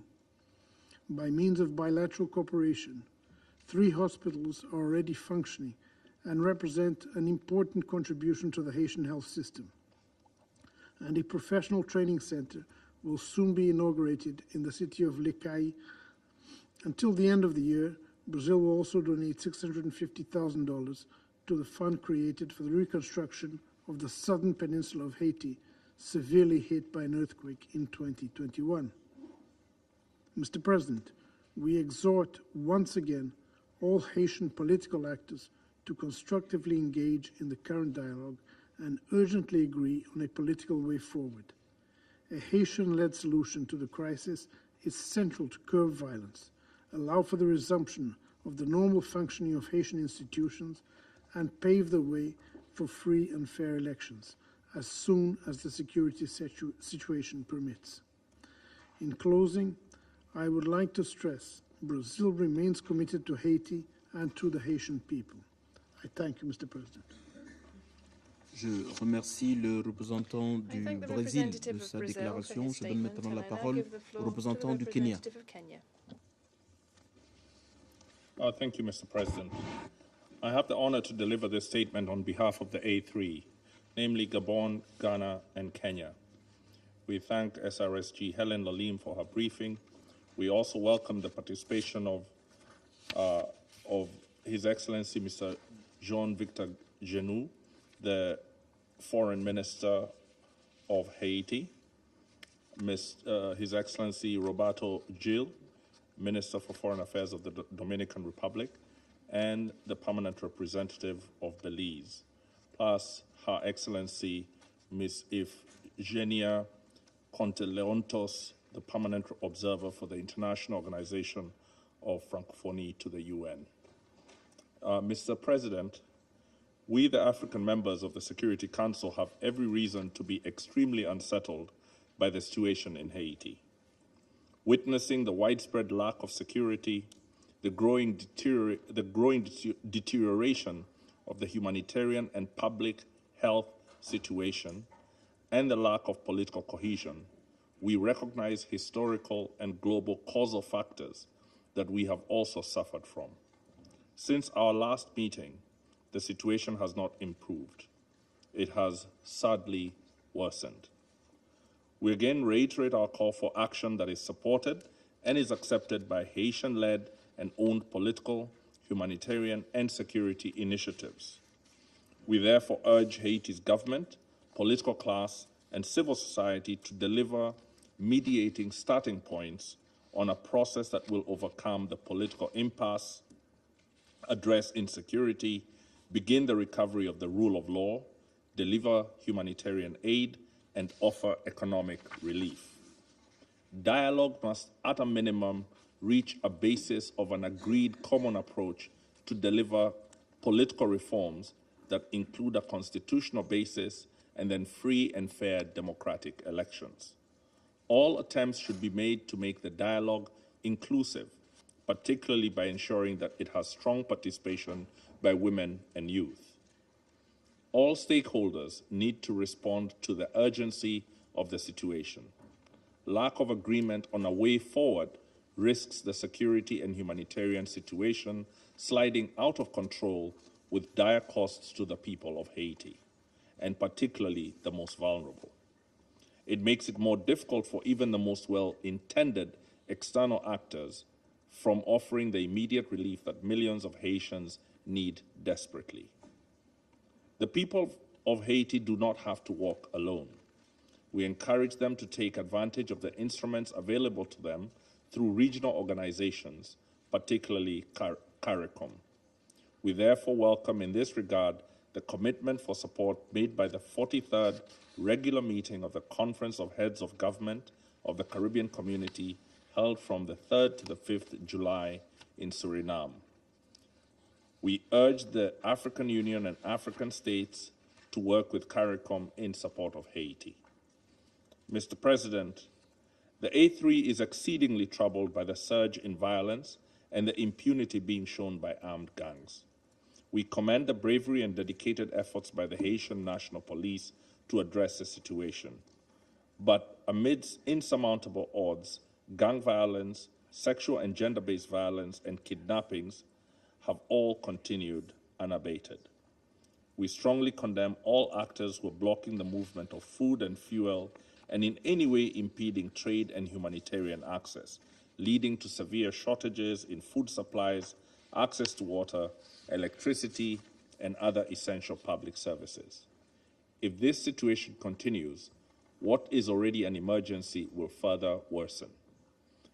By means of bilateral cooperation, 3 hospitals are already functioning and represent an important contribution to the Haitian health system. And a professional training center will soon be inaugurated in the city of Lecai. Until the end of the year, Brazil will also donate $650,000 to the fund created for the reconstruction of the southern peninsula of Haiti, severely hit by an earthquake in 2021. Mr. President, we exhort once again all Haitian political actors to constructively engage in the current dialogue and urgently agree on a political way forward. A Haitian-led solution to the crisis is central to curb violence, allow for the resumption of the normal functioning of Haitian institutions, and pave the way for free and fair elections as soon as the security situation permits. In closing, I would like to stress Brazil remains committed to Haiti and to the Haitian people. I thank you, Mr. President. Je remercie le représentant du Brésil de sa déclaration. Je donne maintenant la parole au représentant du Kenya. Thank you, Mr. President. I have the honor to deliver this statement on behalf of the A3, namely Gabon, Ghana, and Kenya. We thank SRSG Helen Lalim for her briefing. We also welcome the participation of His Excellency Mr. Jean-Victor Genou, the Foreign Minister of Haiti, His Excellency Roberto Gil, Minister for Foreign Affairs of the Dominican Republic, and the Permanent Representative of Belize, plus Her Excellency Ms. Ifigenia Conteleontos, the Permanent Observer for the International Organization of Francophonie to the UN. Mr. President, we, the African members of the Security Council, have every reason to be extremely unsettled by the situation in Haiti. Witnessing the widespread lack of security, the growing deterioration of the humanitarian and public health situation, and the lack of political cohesion, we recognize historical and global causal factors that we have also suffered from. Since our last meeting, the situation has not improved. It has sadly worsened. We again reiterate our call for action that is supported and is accepted by Haitian-led and owned political, humanitarian, and security initiatives. We therefore urge Haiti's government, political class, and civil society to deliver mediating starting points on a process that will overcome the political impasse, address insecurity, begin the recovery of the rule of law, deliver humanitarian aid, and offer economic relief. Dialogue must, at a minimum, reach a basis of an agreed common approach to deliver political reforms that include a constitutional basis and then free and fair democratic elections. All attempts should be made to make the dialogue inclusive, particularly by ensuring that it has strong participation by women and youth. All stakeholders need to respond to the urgency of the situation. Lack of agreement on a way forward risks the security and humanitarian situation sliding out of control with dire costs to the people of Haiti, and particularly the most vulnerable. It makes it more difficult for even the most well-intended external actors from offering the immediate relief that millions of Haitians need desperately. The people of Haiti do not have to walk alone. We encourage them to take advantage of the instruments available to them through regional organizations, particularly CARICOM. We therefore welcome in this regard the commitment for support made by the 43rd regular meeting of the Conference of Heads of Government of the Caribbean Community held from the 3rd to the 5th July in Suriname. We urge the African Union and African states to work with CARICOM in support of Haiti. Mr. President, the A3 is exceedingly troubled by the surge in violence and the impunity being shown by armed gangs. We commend the bravery and dedicated efforts by the Haitian National Police to address the situation. But amidst insurmountable odds, gang violence, sexual and gender-based violence, and kidnappings have all continued unabated. We strongly condemn all actors who are blocking the movement of food and fuel and in any way impeding trade and humanitarian access, leading to severe shortages in food supplies, access to water, electricity, and other essential public services. If this situation continues, what is already an emergency will further worsen.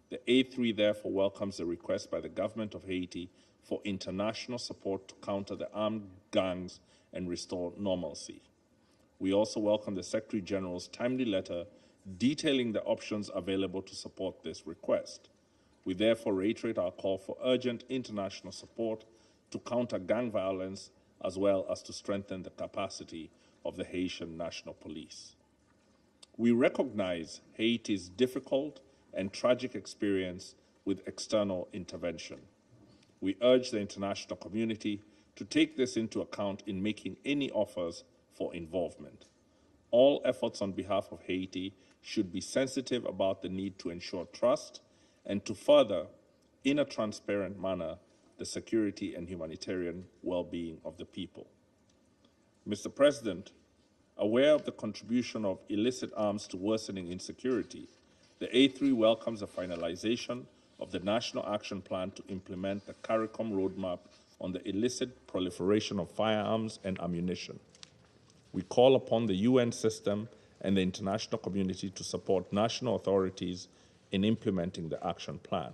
The A3 therefore welcomes the request by the government of Haiti for international support to counter the armed gangs and restore normalcy. We also welcome the Secretary General's timely letter detailing the options available to support this request. We therefore reiterate our call for urgent international support to counter gang violence as well as to strengthen the capacity of the Haitian National Police. We recognize Haiti's difficult and tragic experience with external intervention. We urge the international community to take this into account in making any offers for involvement. All efforts on behalf of Haiti should be sensitive about the need to ensure trust and to further, in a transparent manner, the security and humanitarian well-being of the people. Mr. President, aware of the contribution of illicit arms to worsening insecurity, the A3 welcomes the finalization of the National Action Plan to implement the CARICOM roadmap on the illicit proliferation of firearms and ammunition. We call upon the UN system and the international community to support national authorities in implementing the action plan.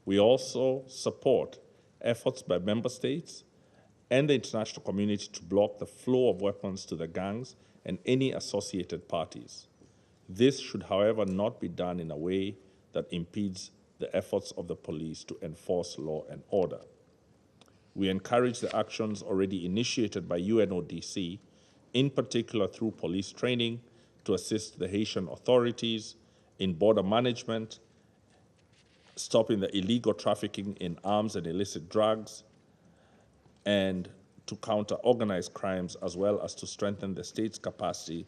We also support efforts by member states and the international community to block the flow of weapons to the gangs and any associated parties. This should, however, not be done in a way that impedes the efforts of the police to enforce law and order. We encourage the actions already initiated by UNODC, in particular through police training, to assist the Haitian authorities in border management, stopping the illegal trafficking in arms and illicit drugs, and to counter organized crimes, as well as to strengthen the state's capacity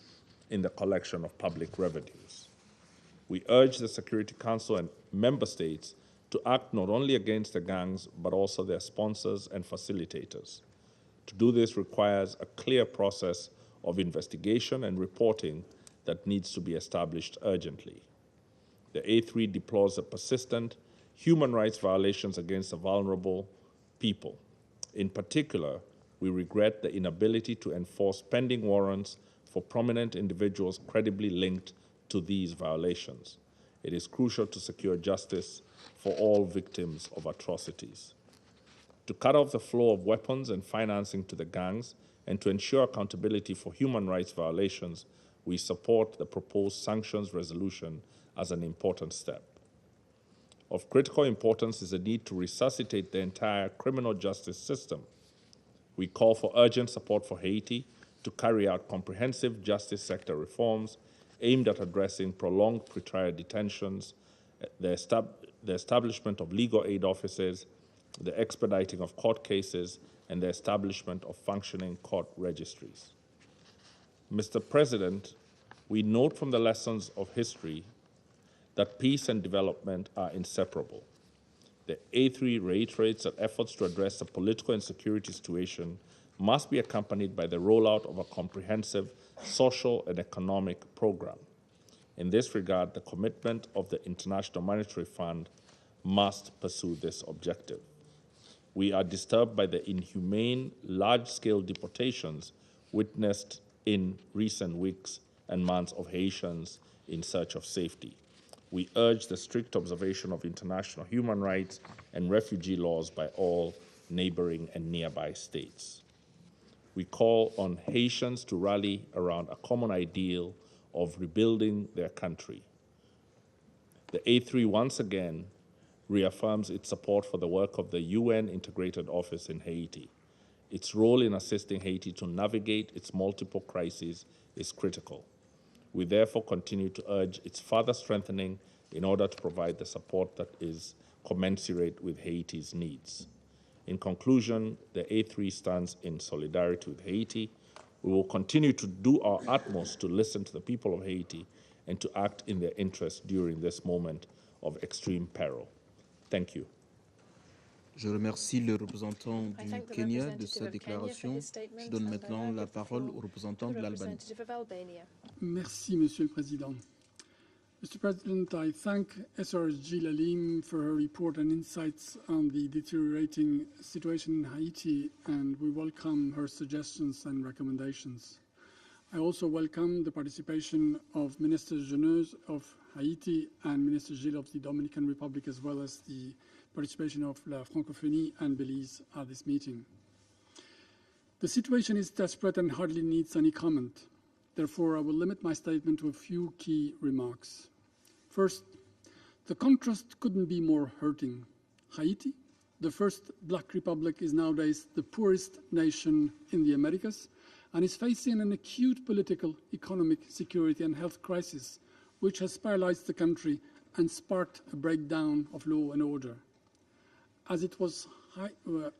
in the collection of public revenues. We urge the Security Council and member states to act not only against the gangs, but also their sponsors and facilitators. To do this requires a clear process of investigation and reporting that needs to be established urgently. The A3 deplores the persistent human rights violations against the vulnerable people. In particular, we regret the inability to enforce pending warrants for prominent individuals credibly linked to these violations. It is crucial to secure justice for all victims of atrocities. To cut off the flow of weapons and financing to the gangs and to ensure accountability for human rights violations, we support the proposed sanctions resolution as an important step. Of critical importance is the need to resuscitate the entire criminal justice system. We call for urgent support for Haiti to carry out comprehensive justice sector reforms aimed at addressing prolonged pretrial detentions, the establishment of legal aid offices, the expediting of court cases, and the establishment of functioning court registries. Mr. President, we note from the lessons of history that peace and development are inseparable. The A3 reiterates that efforts to address the political and security situation must be accompanied by the rollout of a comprehensive social and economic program. In this regard, the commitment of the International Monetary Fund must pursue this objective. We are disturbed by the inhumane, large-scale deportations witnessed in recent weeks and months of Haitians in search of safety. We urge the strict observation of international human rights and refugee laws by all neighboring and nearby states. We call on Haitians to rally around a common ideal of rebuilding their country. The A3 once again reaffirms its support for the work of the UN Integrated Office in Haiti. Its role in assisting Haiti to navigate its multiple crises is critical. We therefore continue to urge its further strengthening in order to provide the support that is commensurate with Haiti's needs. In conclusion, the A3 stands in solidarity with Haiti. We will continue to do our utmost to listen to the people of Haiti and to act in their interest during this moment of extreme peril. Thank you. Je remercie le représentant du Kenya de sa déclaration. Je donne maintenant la parole au représentant de l'Albanie. Merci, Monsieur le Président. Mr. President, I thank SRSG Lalim for her report and insights on the deteriorating situation in Haiti, and we welcome her suggestions and recommendations. I also welcome the participation of Minister Jeunesse of Haiti and Minister Gilles of the Dominican Republic, as well as the participation of La Francophonie and Belize at this meeting. The situation is desperate and hardly needs any comment. Therefore, I will limit my statement to a few key remarks. First, the contrast couldn't be more hurting. Haiti, the first Black republic, is nowadays the poorest nation in the Americas and is facing an acute political, economic, security and health crisis, which has paralyzed the country and sparked a breakdown of law and order. As it was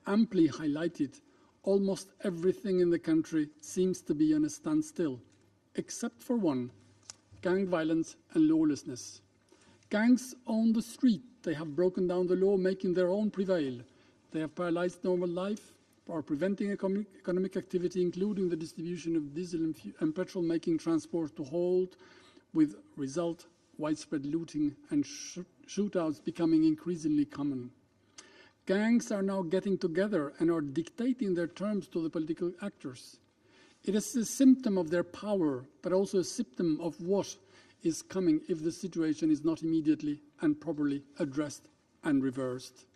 amply highlighted, almost everything in the country seems to be on a standstill, except for one: gang violence and lawlessness. Gangs own the street. They have broken down the law, making their own prevail. They have paralyzed normal life, are preventing economic activity, including the distribution of diesel and petrol, making transport to halt, with result widespread looting and shootouts becoming increasingly common. Gangs are now getting together and are dictating their terms to the political actors. It is a symptom of their power, but also a symptom of what is coming if the situation is not immediately and properly addressed and reversed.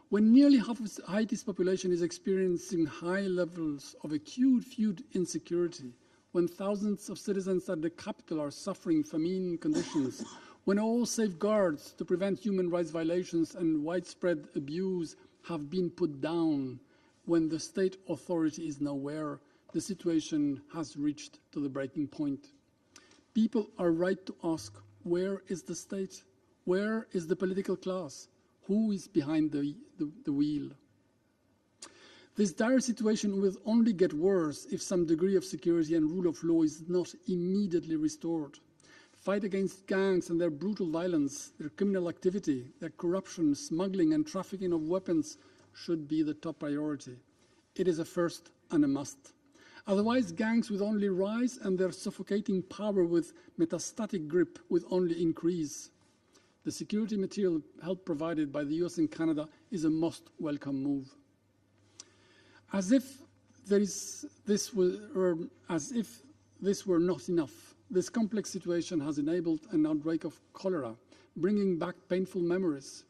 When nearly half of Haiti's population is experiencing high levels of acute food insecurity, when thousands of citizens at the capital are suffering famine conditions, when all safeguards to prevent human rights violations and widespread abuse have been put down, when the state authority is nowhere, the situation has reached to the breaking point. People are right to ask, where is the state? Where is the political class? Who is behind the wheel? This dire situation will only get worse if some degree of security and rule of law is not immediately restored. Fight against gangs and their brutal violence, their criminal activity, their corruption, smuggling and trafficking of weapons should be the top priority. It is a first and a must. Otherwise, gangs will only rise and their suffocating power with metastatic grip will only increase. The security material help provided by the US and Canada is a most welcome move. As if this were not enough, this complex situation has enabled an outbreak of cholera, bringing back painful memories.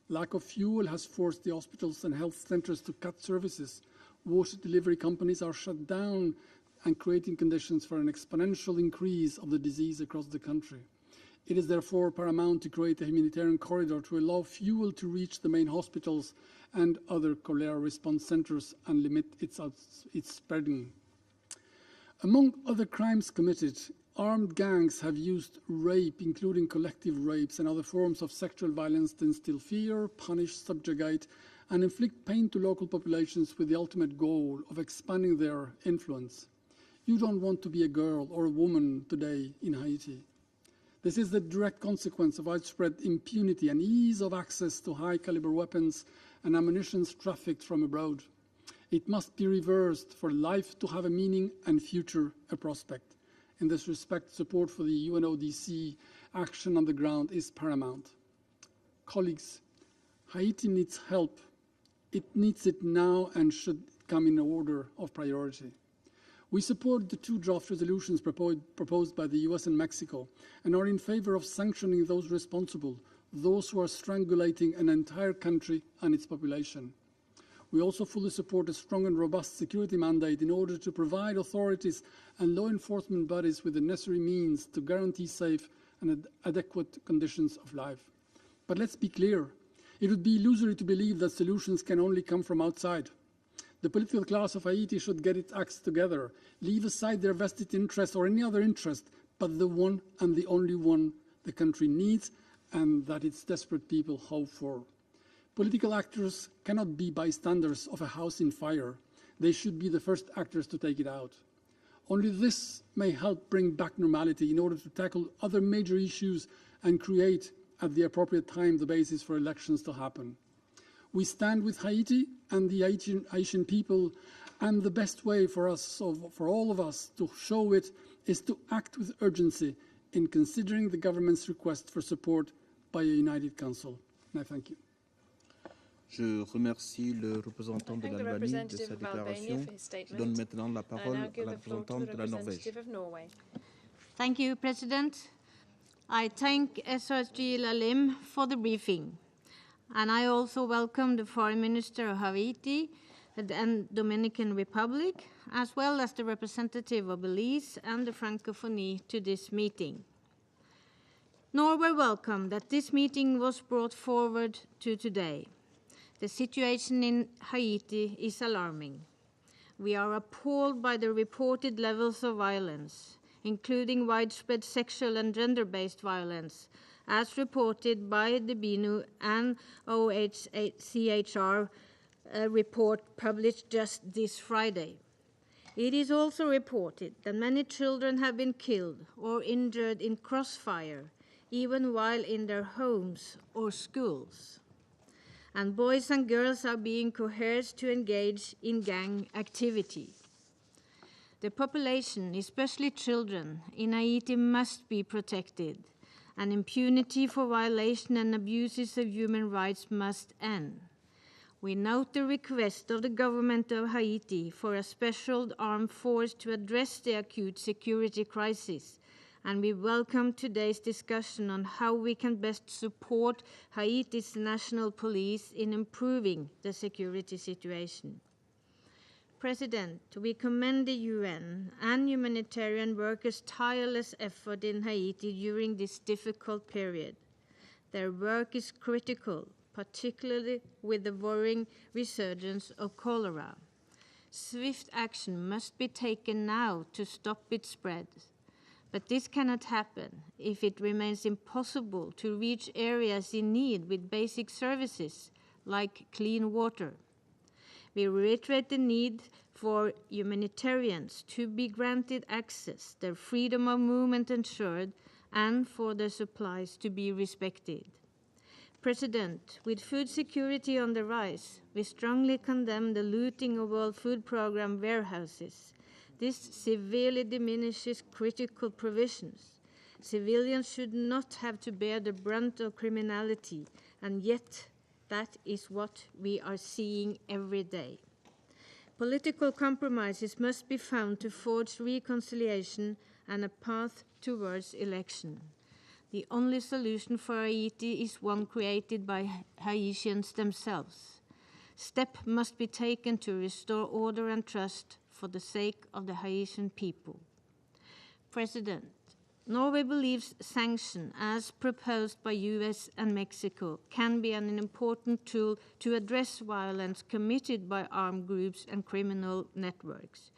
Lack of fuel has forced the hospitals and health centers to cut services. Water delivery companies are shut down and creating conditions for an exponential increase of the disease across the country. It is therefore paramount to create a humanitarian corridor to allow fuel to reach the main hospitals and other cholera response centers and limit its spreading. Among other crimes committed, armed gangs have used rape, including collective rapes and other forms of sexual violence, to instill fear, punish, subjugate, and inflict pain to local populations with the ultimate goal of expanding their influence. You don't want to be a girl or a woman today in Haiti. This is the direct consequence of widespread impunity and ease of access to high-caliber weapons and ammunition trafficked from abroad. It must be reversed for life to have a meaning and future a prospect. In this respect, support for the UNODC action on the ground is paramount. Colleagues, Haiti needs help. It needs it now and should come in order of priority. We support the two draft resolutions proposed by the US and Mexico and are in favor of sanctioning those responsible, those who are strangulating an entire country and its population. We also fully support a strong and robust security mandate in order to provide authorities and law enforcement bodies with the necessary means to guarantee safe and adequate conditions of life. But let's be clear, it would be illusory to believe that solutions can only come from outside. The political class of Haiti should get its acts together, leave aside their vested interest or any other interest, but the one and the only one the country needs and that its desperate people hope for. Political actors cannot be bystanders of a house in fire. They should be the first actors to take it out. Only this may help bring back normality in order to tackle other major issues and create, at the appropriate time, the basis for elections to happen. We stand with Haiti and the Haitian people, and the best way for us, for all of us, to show it is to act with urgency in considering the government's request for support by a united council. And I thank you. Je remercie le représentant de l'Albanie de sa déclaration. Je donne maintenant la parole à la représentante de la Norvège. Thank you, President. I thank SRG Lalim for the briefing. And I also welcome the Foreign Minister of Haiti and Dominican Republic, as well as the representative of Belize and the Francophonie to this meeting. Norway welcomed that this meeting was brought forward to today. The situation in Haiti is alarming. We are appalled by the reported levels of violence, including widespread sexual and gender-based violence, as reported by the BINU and OHCHR report published just this Friday. It is also reported that many children have been killed or injured in crossfire, even while in their homes or schools. And boys and girls are being coerced to engage in gang activity. The population, especially children, in Haiti must be protected, and impunity for violation and abuses of human rights must end. We note the request of the government of Haiti for a special armed force to address the acute security crisis, and we welcome today's discussion on how we can best support Haiti's national police in improving the security situation. President, we commend the UN and humanitarian workers' tireless effort in Haiti during this difficult period. Their work is critical, particularly with the worrying resurgence of cholera. Swift action must be taken now to stop its spread. But this cannot happen if it remains impossible to reach areas in need with basic services like clean water. We reiterate the need for humanitarians to be granted access, their freedom of movement ensured, and for their supplies to be respected. President, with food security on the rise, we strongly condemn the looting of World Food Programme warehouses. This severely diminishes critical provisions. Civilians should not have to bear the brunt of criminality, and yet that is what we are seeing every day. Political compromises must be found to forge reconciliation and a path towards election. The only solution for Haiti is one created by Haitians themselves. Steps must be taken to restore order and trust for the sake of the Haitian people. President, Norway believes sanctions, as proposed by US and Mexico, can be an important tool to address violence committed by armed groups and criminal networks.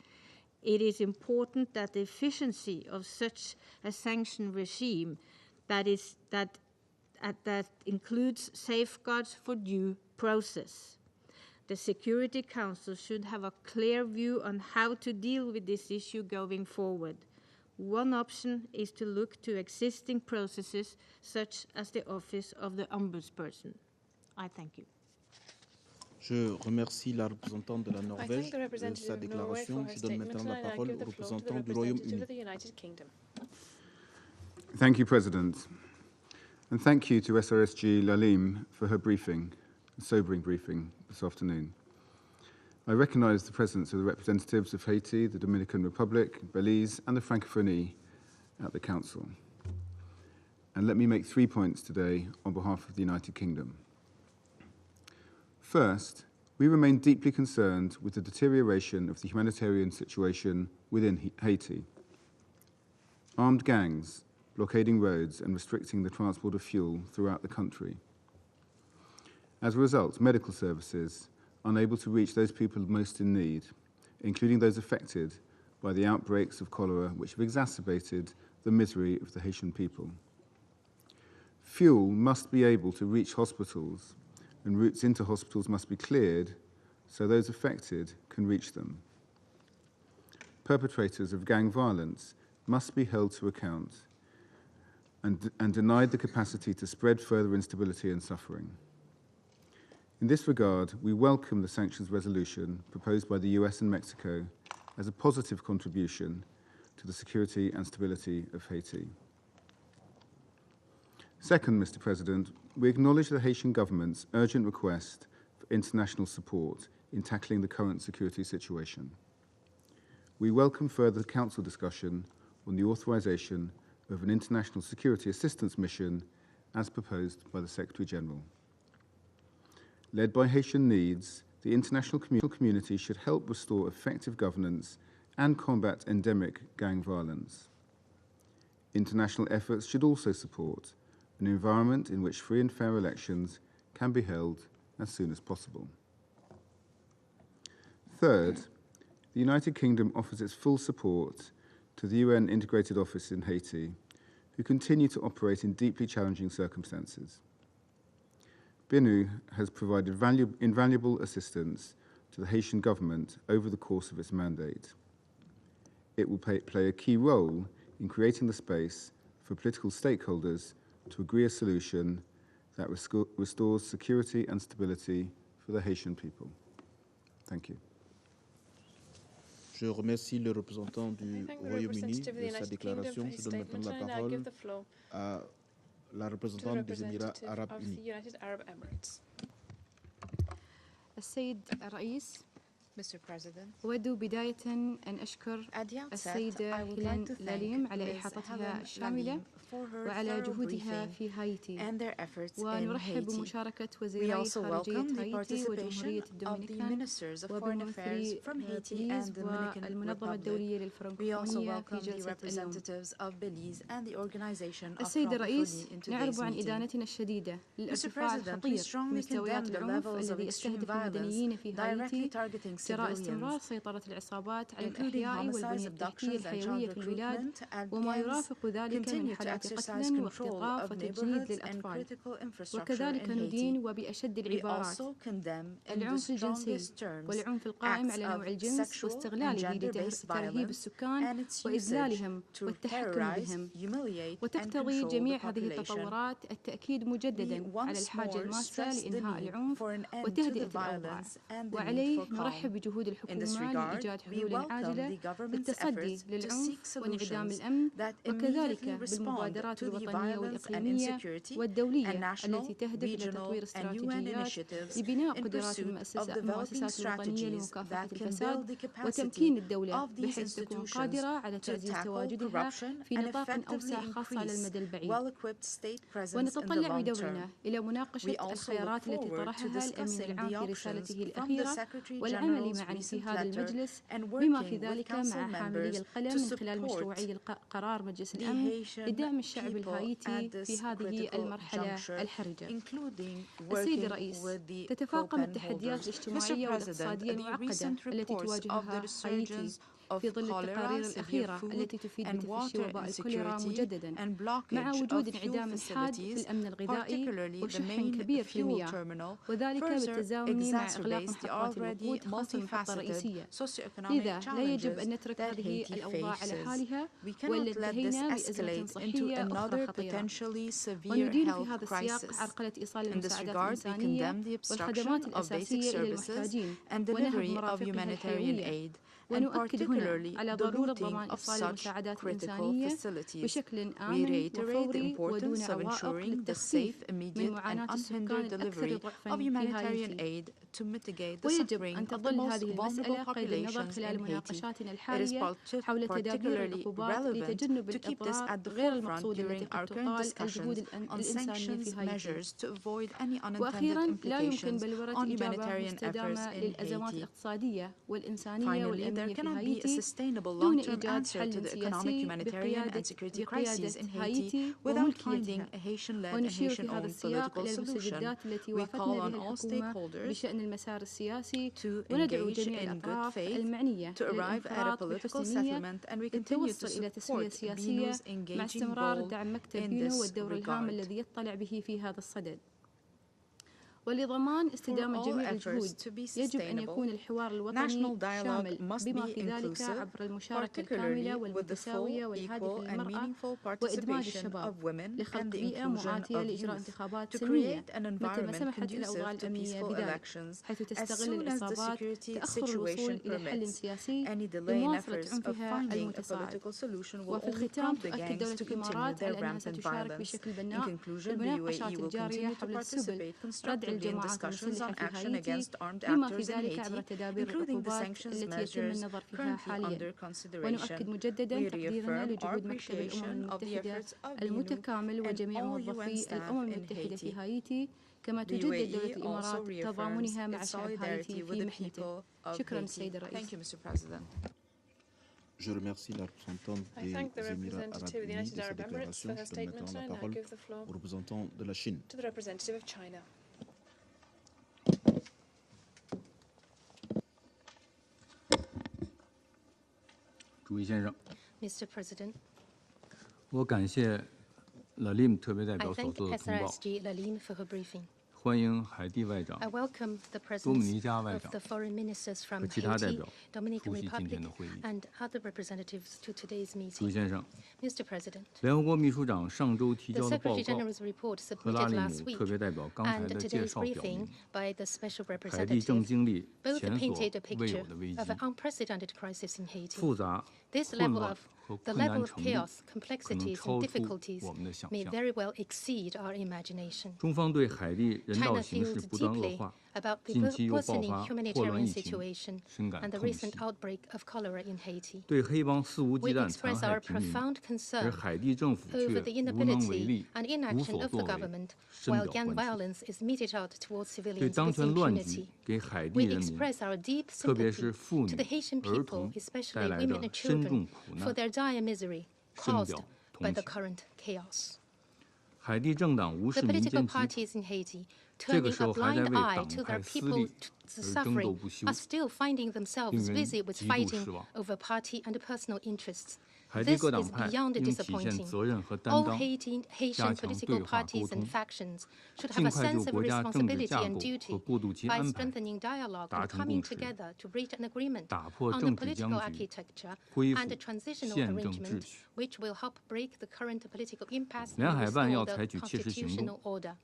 It is important that the efficiency of such a sanction regime that includes safeguards for due process. The Security Council should have a clear view on how to deal with this issue going forward. One option is to look to existing processes, such as the Office of the Ombudsperson. I thank you. Je remercie la représentante de la Norvège de sa déclaration. Je donne maintenant la parole au représentant du Royaume-Uni. Thank you, President. And thank you to SRSG Lalim for her briefing, a sobering briefing this afternoon. I recognise the presence of the representatives of Haiti, the Dominican Republic, Belize, and the Francophonie at the Council. And let me make 3 points today on behalf of the United Kingdom. First, we remain deeply concerned with the deterioration of the humanitarian situation within Haiti. Armed gangs blockading roads and restricting the transport of fuel throughout the country. As a result, medical services are unable to reach those people most in need, including those affected by the outbreaks of cholera which have exacerbated the misery of the Haitian people. Fuel must be able to reach hospitals, and routes into hospitals must be cleared so those affected can reach them. Perpetrators of gang violence must be held to account and denied the capacity to spread further instability and suffering. In this regard, we welcome the sanctions resolution proposed by the US and Mexico as a positive contribution to the security and stability of Haiti. Second, Mr. President, we acknowledge the Haitian government's urgent request for international support in tackling the current security situation. We welcome further Council discussion on the authorization of an international security assistance mission as proposed by the Secretary-General. Led by Haitian needs, the international community should help restore effective governance and combat endemic gang violence. International efforts should also support an environment in which free and fair elections can be held as soon as possible. Third, the United Kingdom offers its full support to the UN Integrated Office in Haiti, who continue to operate in deeply challenging circumstances. BINU has provided invaluable assistance to the Haitian government over the course of its mandate. It will play a key role in creating the space for political stakeholders to agree a solution that restores security and stability for the Haitian people. Thank you. Je remercie le représentant du Royaume-Uni de sa déclaration. Je donne maintenant la parole à la représentante des Émirats arabes unis. السيد الرئيس Mr. President, أود بداية أن أشكر السيدة هيلين لاليم على إحاطتها الشاملة وعلى جهودها في هايتي ونرحب بمشاركة وزيري خارجية هايتي وجمهورية الدومينيكان وبممثلي بليز والمنظمة الدولية للفرنكوفونية في جلسة اليوم. السيد الرئيس، نعرب عن إدانتنا الشديدة للارتفاع الخطير في مستويات العنف الذي يستهدف المدنيين في هايتي جراء استمرار سيطرة العصابات على الأحياء والبنية التحتية الحيوية في البلاد وما يرافق ذلك من حالات قتل واختطاف وتجنيد للأطفال. وكذلك ندين وبأشد العبارات العنف الجنسي والعنف القائم على نوع الجنس واستغلاله لترهيب السكان وإذلالهم والتحكم بهم. وتقتضي جميع هذه التطورات التأكيد مجددا على الحاجة الماسة لإنهاء العنف وتهدئة الأوضاع، وعليه نرحب بجهود الحكومة لإيجاد حلول عاجلة للتصدي للعنف وانعدام الأمن، وكذلك بالمبادرات الوطنية والإقليمية والدولية التي تهدف إلى تطوير استراتيجيات لبناء قدرات المؤسسات الوطنية لمكافحة الفساد وتمكين الدولة بحيث تكون قادرة على تعزيز تواجدها في نطاق أوسع خاصة على المدى البعيد. ونتطلع بدورنا إلى مناقشة الخيارات التي طرحها الأمين العام في رسالته الأخيرة والعمل معا في هذا المجلس بما في ذلك مع حاملي القلم من خلال مشروعي قرار مجلس الأمن لدعم الشعب الهايتي في هذه المرحلة الحرجة. السيد الرئيس، تتفاقم التحديات الاجتماعية والاقتصادية المعقدة التي تواجهها هايتي في ظل التقارير الأخيرة التي تفيد بتفشي وباء الكوليرا مجددا مع وجود انعدام حاد في الأمن الغذائي وشح كبير في المياه وذلك بالتزامن مع إغلاق محطات الوقود خاصة المحطة الرئيسية. لذا لا يجب أن نترك هذه الأوضاع على حالها وإلا انتهينا بأزمة صحية أخرى خطيرة. وندين في هذا السياق عرقلة إيصال المساعدات الإنسانية والخدمات الأساسية إلى المحتاجين ونهب مرافقها الحيوية. ونؤكد هنا على ضرورة ضمان إيصال المساعدات الإنسانية بشكل آمن وفوري ودون عوائق للتخفيف من معاناة السكان الأكثر ضعفاً في هايتي. ويجب أن تظل هذه المسألة قيد النظر خلال مناقشاتنا الحالية حول تدابير العقوبات لتجنب الأضرار غير المقصودة التي قد تطال الجهود الإنسانية في هايتي. وأخيراً لا يمكن بلورة إجابة مستدامة للأزمات الاقتصادية والإنسانية والأمنية في هايتي دون إيجاد حل سياسي بقيادة هايتي وملكيتها. ونشير في هذا السياق إلى المستجدات التي وافتنا بها الحكومة بشأن المسار السياسي وندعو جميع الأطراف المعنية للانخراط بحسنية للتوصل إلى تسوية سياسية مع استمرار دعم مكتب يونو والدور الهام الذي يطلع به في هذا الصدد. ولضمان استدامة جميع الجهود يجب أن يكون الحوار الوطني شامل بما في ذلك عبر المشاركة الكاملة والمتساوية والهادفة للمرأة وإدماج الشباب لخلق بيئة معاتية لإجراء انتخابات سلمية متى ما سمحت الأوضاع الأمنية بذلك، حيث تستغل العصابات تأخر الوصول إلى حل سياسي لمواصلة عنفها المتصاعد. وفي الختام تؤكد دولة الإمارات على أنها ستشارك بشكل بناء في المناقشات الجارية حول السبل ردع الجماعات المسلحة في هايتي بما في ذلك عبر تدابير العقوبات التي يتم النظر فيها حاليا. ونؤكد مجددا تقديرنا لجهود مكتب الأمم المتحدة المتكامل وجميع موظفي الأمم المتحدة في هايتي كما تجدد دولة الإمارات تضامنها مع شعب هايتي في محنته. شكرا سيد الرئيس. Je remercie la représentante des Émirats arabes unis de sa déclaration. Je donne maintenant la parole au représentant de la Chine. Mr. President, 我感谢Lalim 特别代表 I 所 thank 做的通报， SRSG Lalim for her briefing. 欢迎海地外长 I welcome the 多米 presence 尼加外 of 长 the foreign ministers 和 from 其他代 Haiti, 表 Dominican 出席今 Republic, 天的会议。 and other representatives to today's 朱 meeting. 先生， Mr. President, 联合国秘书长上周提 the 交的报 Secretary 告 General's report 和拉 submitted 里 last 姆 week 特别代表刚才 and 的介 today's 绍表 briefing 明， by the Special 海地正 Representative 经历 both 前所 painted a 未 picture 有的危机 of，an unprecedented crisis in Haiti. 复杂、 This 混 level 乱 of 和 the 困 level 难 of 程度 chaos, 可能 complexities, 超 and 出 difficulties 我们的想 may 象。 very well exceed our imagination. 中方对海地人道 China 形势 feels 不断恶 deeply 化， about the 近期又爆 worsening 发霍乱 humanitarian 疫情， situation 深感 and the 痛惜 recent。outbreak of cholera in Haiti. 对黑帮肆无忌 We 惮残 express 害 our 平民， profound 而 concern 海地政府 over 却 the 无能为 inability 力， and 无 inaction 所 of 作 the 为， government, 深 while 表 gang 关切。 violence is meted out towards 对 civilians 当 with 前乱局 impunity. 给海地 We 人民， express our deep 特别 sympathy 是妇 to 女、 the Haitian 儿 people, 童 especially 带来 women 的 and 深 children, 重苦 for 难， their dire misery 深 caused 表 by 同 the 情。 current chaos. 海地政党无 The 视民 political 间疾苦， parties in Haiti, 这个 turning 时 a 候还在 blind 为 eye 党 to 派 their 私 people's 利 而争斗 suffering, 不休， are still finding themselves 令人 busy with 极度 fighting 失望。 over party and personal interests. 海地 This 各党 is 派 beyond 应体现 disappointing. 责任和担 All 当， Haitian 加 political 强对话沟 parties 通 and，factions should have 尽 a 快就 sense of 国家政治 responsibility 架 and 构 duty 和过渡期 by 安排 strengthening dialogue 达 and 成 coming 共识， together to reach an agreement 打破 on the 政治 political 僵局， architecture 恢 and 复 a transitional 宪政秩 arrangement 序。 which will help break the current political impasse 两 and 海办要 restore 采 the 取切实行 constitutional 动， order.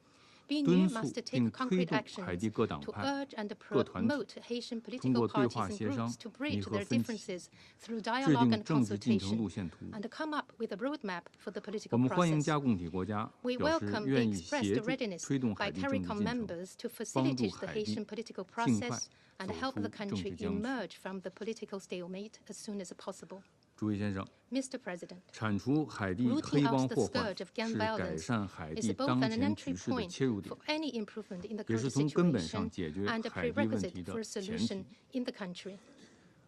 敦 BNU 促 must 并 take 推 concrete 动海 actions 地各党 to 派 urge and 各团体 promote Haitian 通过 political 对话 parties and 协商 groups to 弥 bridge 合 their 分歧， differences through 制 dialogue 定 and 政治进程 consultation 路线图。 and come up with a roadmap for the 我 political 们欢迎 process. 加共体国家 We 表示 welcome the 愿意 expressed 协助 readiness 推动 by 海地政治 CARICOM 进程， members to 帮助 facilitate the 海地 Haitian political 尽快 process and 走 help 出 the 政 country 治僵局。 emerge from the political stalemate as soon as possible. 诸位先生， Mr. President, 铲除海地 rooting 黑 out 帮 the 祸患 scourge of gang 是改 violence 善海 is 地 both 当 an 前 entry 局势的 point 切入点 for，any improvement in the 也是 current 从根本上 situation 解决 and a 海地问 prerequisite 题的 for a 前 solution 提。 in the country.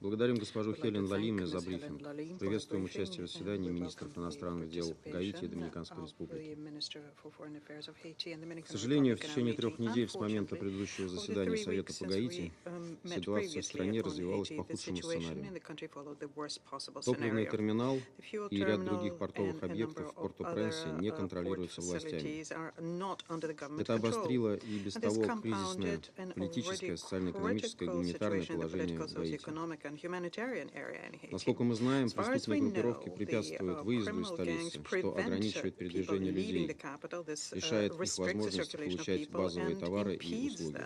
Благодарим госпожу Хелен Лалиме за брифинг. Приветствуем участие в заседании министров иностранных дел Гаити и Доминиканской Республики. К сожалению, в течение 3 недель с момента предыдущего заседания Совета по Гаити ситуация в стране развивалась по худшему сценарию. Топливный терминал и ряд других портовых объектов в Порто-Пренсе не контролируются властями. Это обострило и без того кризисное политическое, социально-экономическое и гуманитарное положение в Гаити. Насколько мы знаем, преступные группировки препятствуют выезду из столицы, что ограничивает передвижение людей, лишает их возможности получать базовые товары и услуги.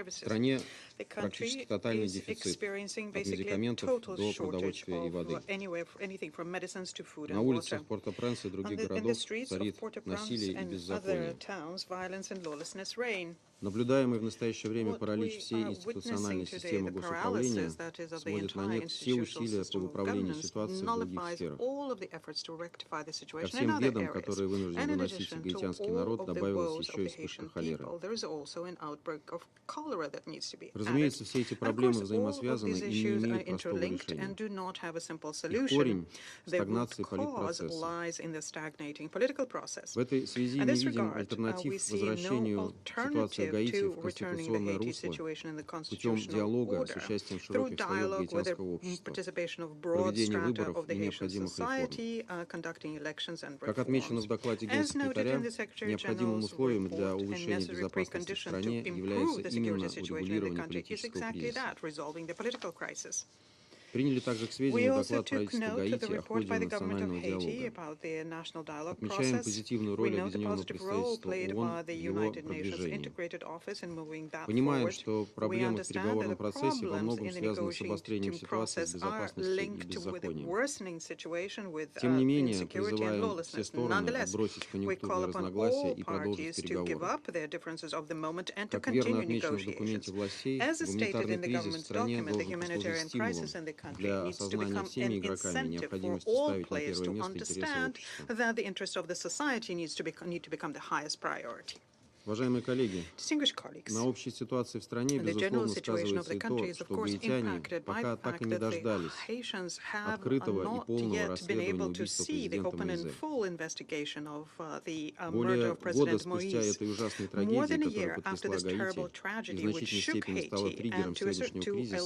В стране практически тотальный дефицит от медикаментов до продовольствия и воды. На улицах Порто-Пренса и других городов царит насилие и беззаконие. Наблюдаемый в настоящее время паралич всей институциональной системы государства paralysis that is of the entire institutional system of governance nullifies all of the efforts to rectify the situation in other areas. And in addition to all of the woes of the Haitian people, there is also an outbreak of cholera that needs to be added. And of course, all of these issues are interlinked and do not have a simple solution. The root cause lies in the stagnating political process. In this regard, we see no alternative to returning the Haiti situation in the constitutional order through dialogue with the participation of broad strata of the Haitian society, conducting elections and reforms. As noted in the Secretary General's report, a necessary precondition to improve the security situation in the country is exactly that, resolving the political crisis. We also took note of the report by the government of Haiti about the national dialogue process. We note the positive role played by the United Nations Integrated Office in moving that forward. We understand that the problems in the negotiating process are linked with the worsening situation with insecurity and lawlessness. Nonetheless, we call upon all parties to give up their differences of the moment and to continue negotiations. As stated in the government's document, the humanitarian crisis in the country needs to become an incentive for all players to understand that the interests of the society need to become the highest priority. Уважаемые коллеги, на общей ситуации в стране, безусловно, сказывается и то, что гаитяне пока так и не дождались открытого и полного расследования убийства президента Моизе. Более года спустя этой ужасной трагедии, которая потрясла Гаити и в значительной степени стала триггером сегодняшнего кризиса,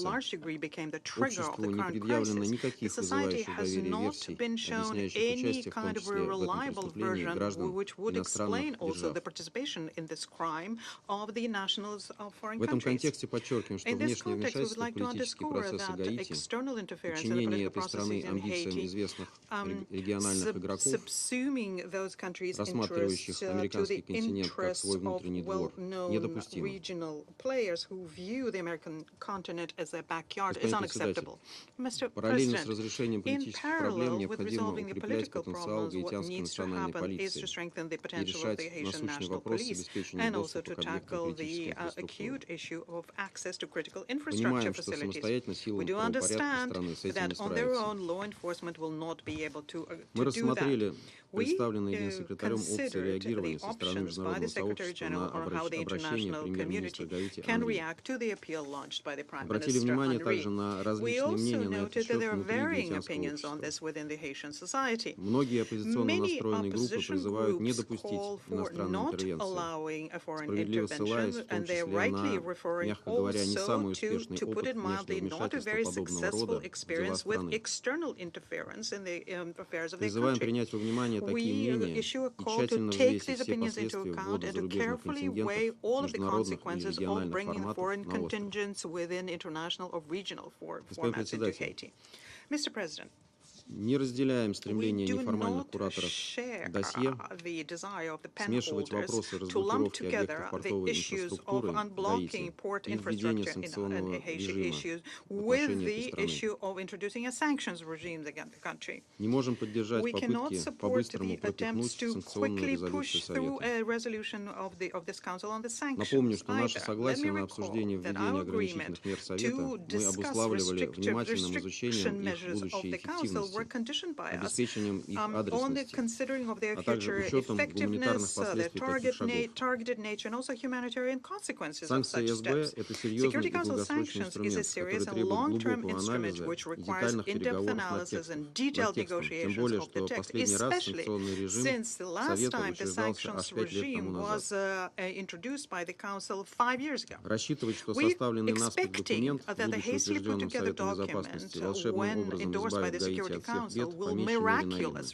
обществу не предъявлено никаких вызывающих доверие версий, объясняющих участие в том числе в этом преступлении граждан иностранных держав. В этом контексте подчеркиваем, что внешнее вмешательство в политические процессы Гаити, подчинение этой страны амбициям известных региональных игроков, рассматривающих американский континент как свой внутренний двор, недопустимо. Параллельно с разрешением политических проблем необходимо укреплять потенциал гаитянской национальной полиции и решать насущный вопрос с обеспечением and also to tackle the acute issue of access to critical infrastructure facilities. We do understand that on their own, law enforcement will not be able to do that. We considered the options by the Secretary General on how the international community can react to the appeal launched by the Prime Minister Henry. We also noted that there are varying opinions on this within the Haitian society. Many opposition groups call for not allowing a foreign intervention, and they're rightly referring also to put it mildly, not a very successful experience with external interference in the affairs of the country. We issue a call to take these opinions into account and to carefully weigh all of the consequences of bringing foreign contingents within international or regional formats into Haiti. Mr. President, Не разделяем стремление неформальных кураторов досье смешивать вопросы разблокировки объектов портовой инфраструктуры Гаити и введения санкционного режима в отношении этой страны. Не можем поддержать попытки по-быстрому пропихнуть санкционную резолюцию Совета. Напомню, что наше согласие на обсуждение введения ограничительных мер Совета мы обуславливали внимательным изучением их будущей эффективности, обеспечением их адресности, а также учетом гуманитарных последствий таких шагов. Санкции СБ – это серьезный и долгосрочный инструмент, который требует глубокого анализа и детальных переговоров над текстом, тем более, что последний раз санкционный режим Совета утверждался аж 5 лет тому назад. Рассчитывать, что составленный наспех документ, будучи утвержденным Советом Безопасности, волшебным образом избавит Гаити от всех бед, по меньшей мере наивно. В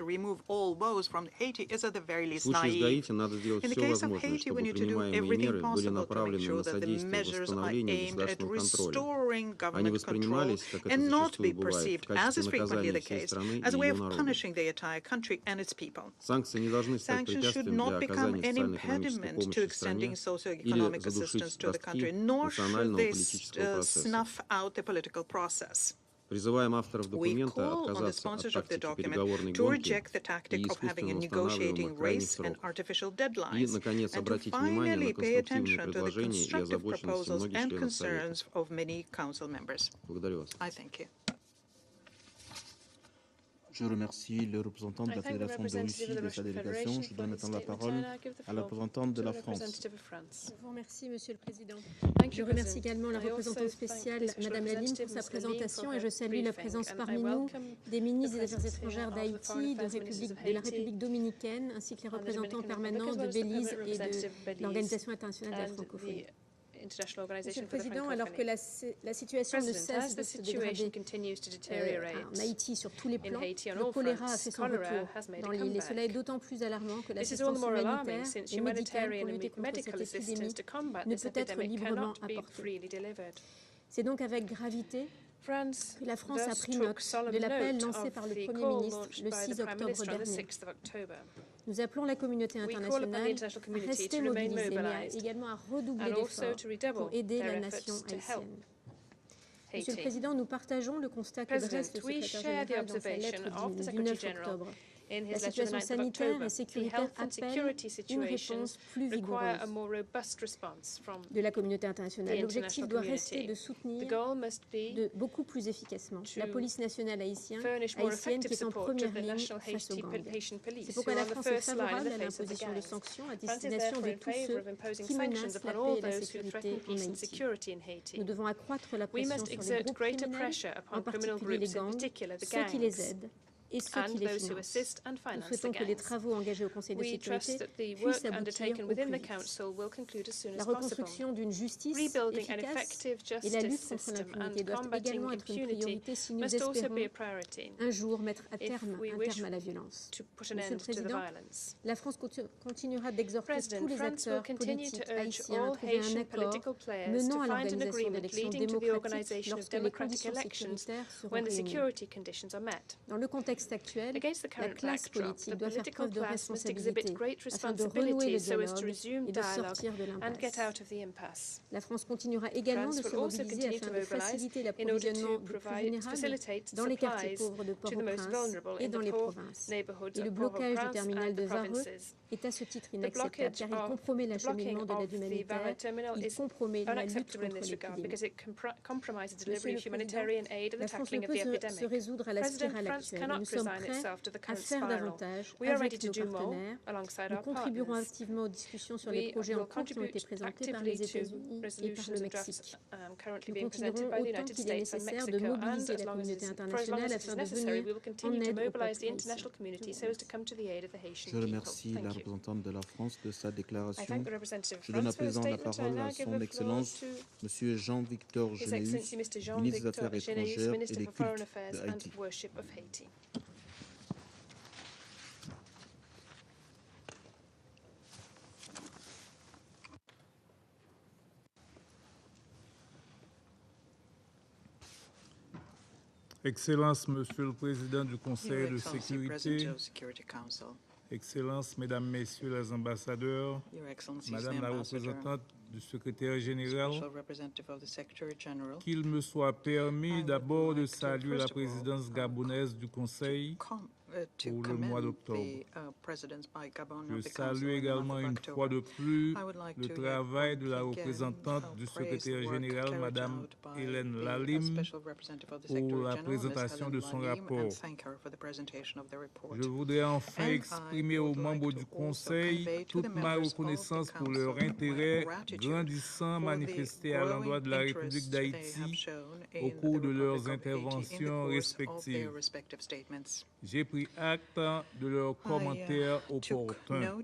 случае с Гаити надо сделать все возможное, чтобы принимаемые меры были направлены на содействие восстановлению государственного контроля, а не воспринимались, как это зачастую бывает, в качестве наказания всей страны и ее народа. Санкции не должны стать препятствием для оказания социально-экономической помощи стране или задушить ростки национального политического процесса. Призываем авторов документа отказаться от тактики переговорной гонки и искусственно устанавливаемых крайних сроков. И, наконец, обратить внимание на конструктивные предложения и озабоченности многих членов Совета. Благодарю вас. Je remercie le représentant de la Fédération de Russie de sa délégation. Je donne maintenant la parole à la représentante de la France. Je vous remercie, Monsieur le Président. Je remercie également la représentante spéciale, Madame Lalim, pour sa présentation et je salue la présence parmi nous des ministres des Affaires étrangères d'Haïti, de la République dominicaine, ainsi que les représentants permanents de Belize et de l'Organisation internationale de la francophonie. Monsieur le Président, alors que la situation ne cesse de se dégrader en Haïti sur tous les plans, le choléra a fait son retour dans l'île et cela est d'autant plus alarmant que l'assistance humanitaire et médicale pour lutter contre cette épidémie ne peut être librement apportée. C'est donc avec gravité que la France a pris note de l'appel lancé par le Premier ministre le 6 octobre dernier. Nous appelons la communauté internationale à rester mobilisée, mais également à redoubler d'efforts pour aider la nation haïtienne. Monsieur le Président, nous partageons le constat que dresse le secrétaire général dans sa lettre du 9 octobre. La situation sanitaire et sécuritaire appelle une réponse plus vigoureuse de la communauté internationale. L'objectif doit rester de soutenir beaucoup plus efficacement la police nationale haïtienne qui est en première ligne face aux gangs. C'est pourquoi la France est favorable à l'imposition de sanctions à destination de tous ceux qui menacent la paix et la sécurité en Haïti. Nous devons accroître la pression sur les groupes criminels, en particulier les gangs, ceux qui les aident et ceux qui les financent. Nous souhaitons que les travaux engagés au Conseil de sécurité puissent aboutir au plus vite. La reconstruction d'une justice efficace et la lutte contre l'impunité doivent également être une priorité si nous espérons un jour mettre un terme à la violence. Monsieur le Président, la France continuera d'exhorter tous les acteurs politiques haïtiens à trouver un accord menant à l'organisation d'élections démocratiques lorsque les conditions sécuritaires seront réunies. Dans le contexte actuel, la classe politique doit faire preuve de responsabilité afin de renouer le dialogue et de sortir de l'impasse. La France continuera également de se mobiliser afin de faciliter l'approvisionnement des plus vulnérables dans les quartiers pauvres de Port-au-Prince et dans les provinces. Et le blocage du terminal de Vareux est à ce titre inacceptable car il compromet l'acheminement de l'aide humanitaire, il compromet la lutte contre l'épidémie. La France ne peut se résoudre à la spirale actuelle. Nous sommes prêts à faire davantage avec nos partenaires. Nous contribuerons activement aux discussions sur les projets en cours qui ont été présentés par les États-Unis et par le Mexique. Nous continuerons autant qu'il est nécessaire de mobiliser la communauté internationale afin de venir en aide au peuple haïtien. Je remercie la représentante de la France de sa déclaration. Je donne à présent la parole à son Excellence, M. Jean-Victor Genéus, ministre des Affaires étrangères et des cultes de Haïti. Excellence, Monsieur le Président du Conseil de sécurité, Excellences, Mesdames, Messieurs les ambassadeurs, Madame la représentante du secrétaire général, qu'il me soit permis d'abord de saluer la présidence gabonaise du Conseil pour le mois d'octobre. Je salue également une fois de plus le travail de la représentante du secrétaire général, Madame Hélène Lalim, pour la présentation de son rapport. Je voudrais enfin exprimer aux membres du Conseil toute ma reconnaissance pour leur intérêt grandissant manifesté à l'endroit de la République d'Haïti au cours de leurs interventions respectives. J'ai pris acte de leurs commentaires opportuns.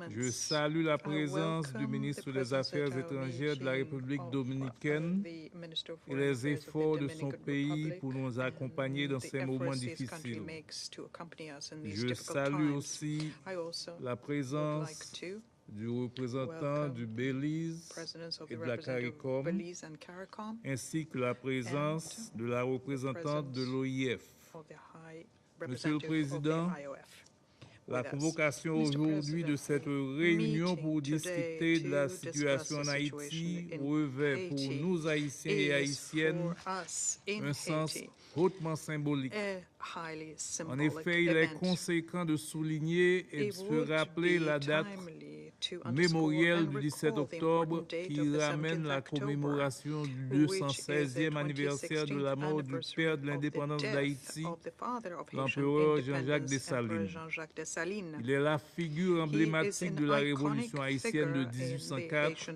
Je salue la présence du ministre des Affaires étrangères de la République dominicaine et les efforts de son pays pour nous accompagner dans ces moments difficiles. Je salue aussi la présence du représentant du Belize et de la CARICOM, ainsi que la présence de la représentante de l'OIF. Monsieur le Président, La convocation aujourd'hui de cette réunion pour discuter de la situation en Haïti revêt pour nous Haïtiens et Haïtiennes un sens hautement symbolique. En effet, il est conséquent de souligner et de se rappeler la date mémorielle du 17 octobre qui ramène la commémoration du 216e anniversaire de la mort du père de l'indépendance d'Haïti, l'empereur Jean-Jacques Dessalines. Il est la figure emblématique de la révolution haïtienne de 1804.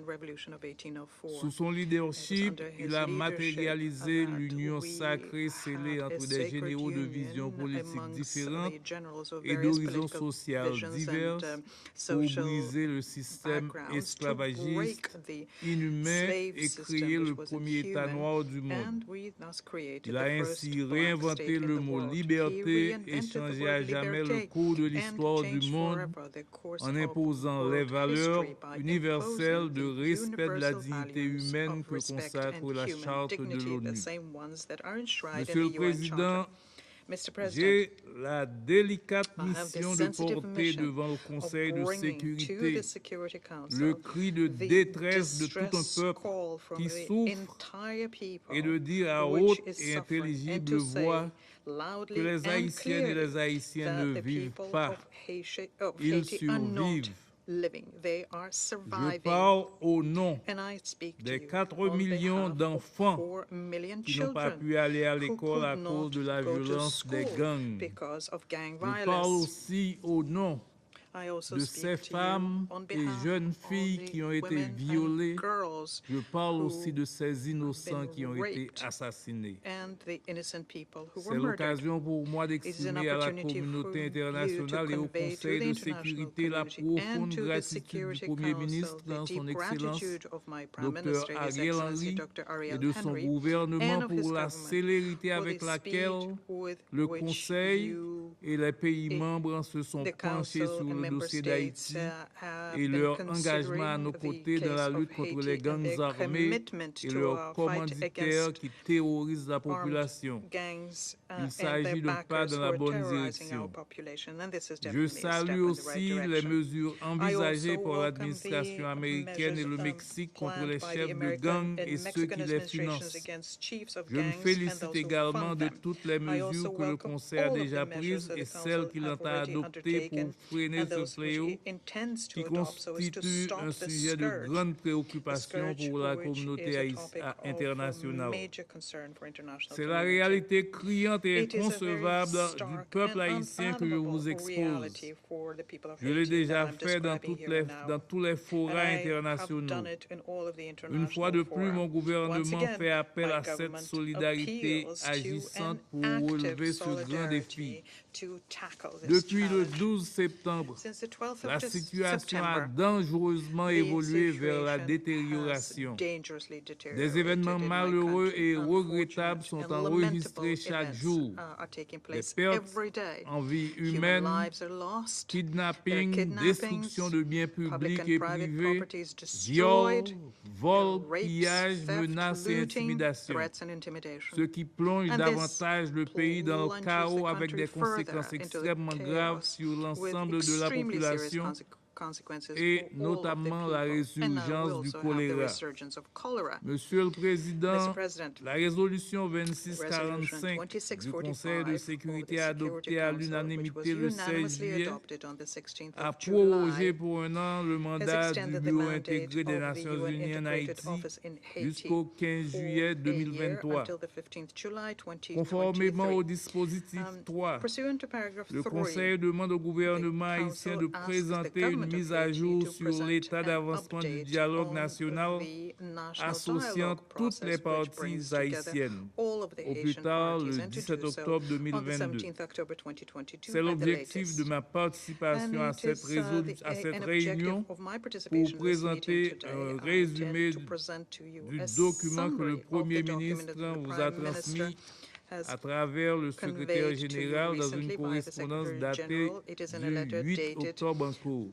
Sous son leadership, il a matérialisé l'union sacrée scellée entre des généraux de visions politiques différentes et d'horizons sociaux divers pour briser le système esclavagiste, inhumain et créer le premier État noir du monde. Il a ainsi réinventé le mot liberté et changé à jamais le cours de l'histoire du monde en imposant les valeurs universelles de respect de la dignité humaine que consacre la Charte de l'ONU. Monsieur le Président, j'ai la délicate mission de porter devant le Conseil de sécurité le cri de détresse de tout un peuple qui souffre et de dire à haute et intelligible voix que les Haïtiennes et les Haïtiens ne vivent pas, ils survivent. Je parle au nom des 4 millions d'enfants qui n'ont pas pu aller à l'école à cause de la violence des gangs. Je parle aussi au nom de ces femmes et jeunes filles qui ont été violées. Je parle aussi de ces innocents qui ont été assassinés. C'est l'occasion pour moi d'exprimer à la communauté internationale et au Conseil de sécurité la profonde gratitude du Premier ministre, son Excellence, Dr. Ariel Henry, et de son gouvernement pour la célérité avec laquelle le Conseil et les pays membres se sont penchés sur le dossier d'Haïti et leur engagement à nos côtés dans la lutte contre les gangs armés et leurs commanditaires qui terrorisent la population. Il s'agit d'un pas dans la bonne direction. Je salue aussi les mesures envisagées par l'administration américaine et le Mexique contre les chefs de gangs et ceux qui les financent. Je me félicite également de toutes les mesures que le Conseil a déjà prises et celles qu'il entend adopter pour freiner ce fléau qui constitue un sujet de grande préoccupation pour la communauté internationale. C'est la réalité criante et inconcevable du peuple haïtien que je vous expose. Je l'ai déjà fait dans tous les forats internationaux. Une fois de plus, mon gouvernement fait appel à cette solidarité agissante pour relever ce grand défi. Depuis le 12 septembre, la situation a dangereusement évolué vers la détérioration. Des événements malheureux et regrettables sont enregistrés chaque jour. Des pertes en vie humaine, kidnapping, destruction de biens publics et privés, viols, vols, pillages, menaces et intimidations. Ce qui plonge davantage le pays dans le chaos avec des conséquences extrêmement graves sur l'ensemble de la population et notamment la résurgence du choléra. Monsieur le Président, la résolution 2645 du Conseil de sécurité adoptée à l'unanimité le 16 juillet a prorogé pour un an le mandat du Bureau intégré des Nations Unies en Haïti jusqu'au 15 juillet 2023. Conformément au dispositif 3, le Conseil demande au gouvernement haïtien de présenter une mise à jour sur l'état d'avancement du dialogue national associant toutes les parties haïtiennes, au plus tard le 17 octobre 2022. C'est l'objectif de ma participation à cette réunion pour présenter un résumé du document que le Premier ministre vous a transmis à travers le secrétaire général dans une correspondance datée du 8 octobre en cours.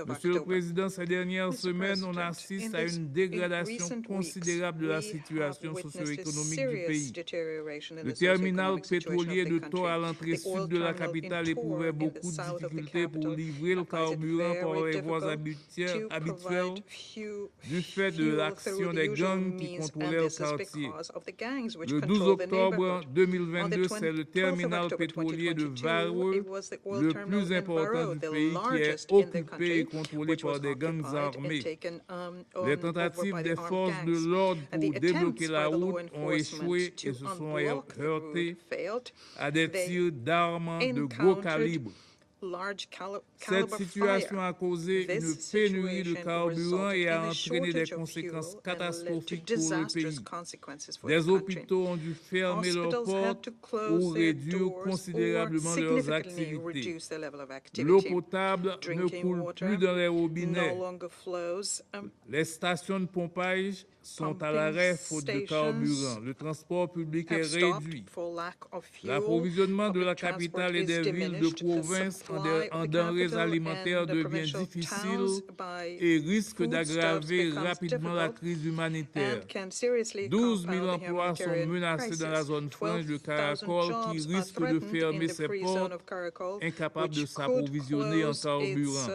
Monsieur le Président, ces dernières semaines, on assiste à une dégradation considérable de la situation socio-économique du pays. Le terminal pétrolier de Thor à l'entrée sud de la capitale éprouvait beaucoup de difficultés pour livrer le carburant par les voies habituelles du fait de l'action des gangs qui contrôlaient le quartier. Le 12 octobre 2022, c'est le terminal pétrolier de Vareux, le plus important du pays, qui est occupé et contrôlé par des gangs armés. Les tentatives des forces de l'ordre pour débloquer la route ont échoué et se sont heurtés à des tirs d'armes de gros calibre. Cette situation a causé une pénurie de carburant et a entraîné des conséquences catastrophiques pour le pays. Des hôpitaux ont dû fermer leurs portes ou réduire considérablement leurs activités. L'eau potable ne coule plus dans les robinets. Les stations de pompage sont à l'arrêt faute de carburant. Le transport public est réduit. L'approvisionnement de la capitale et des villes de province en denrées alimentaires devient difficile et risque d'aggraver rapidement la crise humanitaire. 12 000 emplois sont menacés dans la zone franche de Caracol qui risque de fermer ses portes, incapable de s'approvisionner en carburant.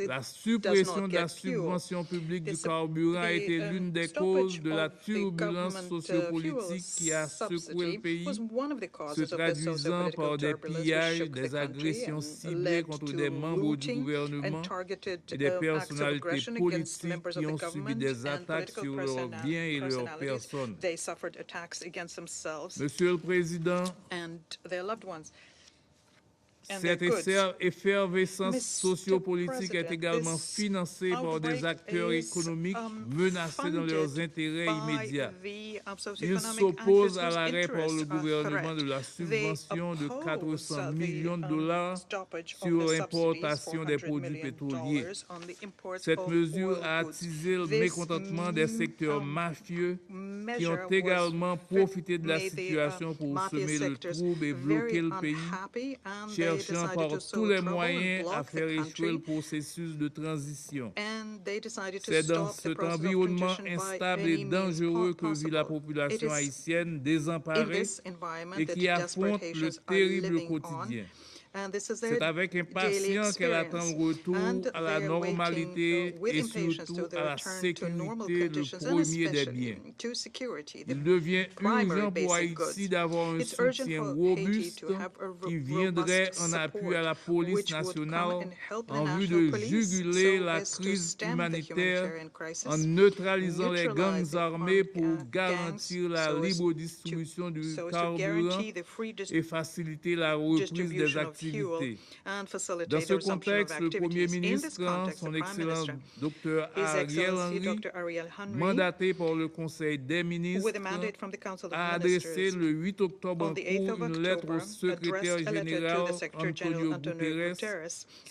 La suppression de la subvention publique du carburant a été l'une des causes de la turbulence sociopolitique qui a secoué le pays, se traduisant par des pillages, des agressions ciblées contre des membres du gouvernement et des personnalités politiques qui ont subi des attaques sur leurs biens et leurs personnes. Monsieur le Président, cette effervescence sociopolitique est également financée par des acteurs économiques menacés dans leurs intérêts immédiats. Ils s'opposent à l'arrêt par le gouvernement de la subvention de 400 millions de dollars sur l'importation des produits pétroliers. Cette mesure a attisé le mécontentement des secteurs mafieux qui ont également profité de la situation pour semer le trouble et bloquer le pays, cherchant par tous les moyens à faire échouer le processus de transition. C'est dans cet environnement instable et dangereux que vit la population haïtienne désemparée et qui affronte le terrible quotidien. C'est avec impatience qu'elle attend le retour à la normalité et surtout à la sécurité, le premier des biens. Il devient urgent pour Haïti d'avoir un soutien robuste qui viendrait en appui à la police nationale en vue de juguler la crise humanitaire en neutralisant les gangs armés pour garantir la libre distribution du carburant et faciliter la reprise des activités. Dans ce contexte, le Premier ministre, son Excellence Dr. Ariel Henry, mandaté par le Conseil des ministres, a adressé le 8 octobre en cours une lettre au secrétaire général Antonio Guterres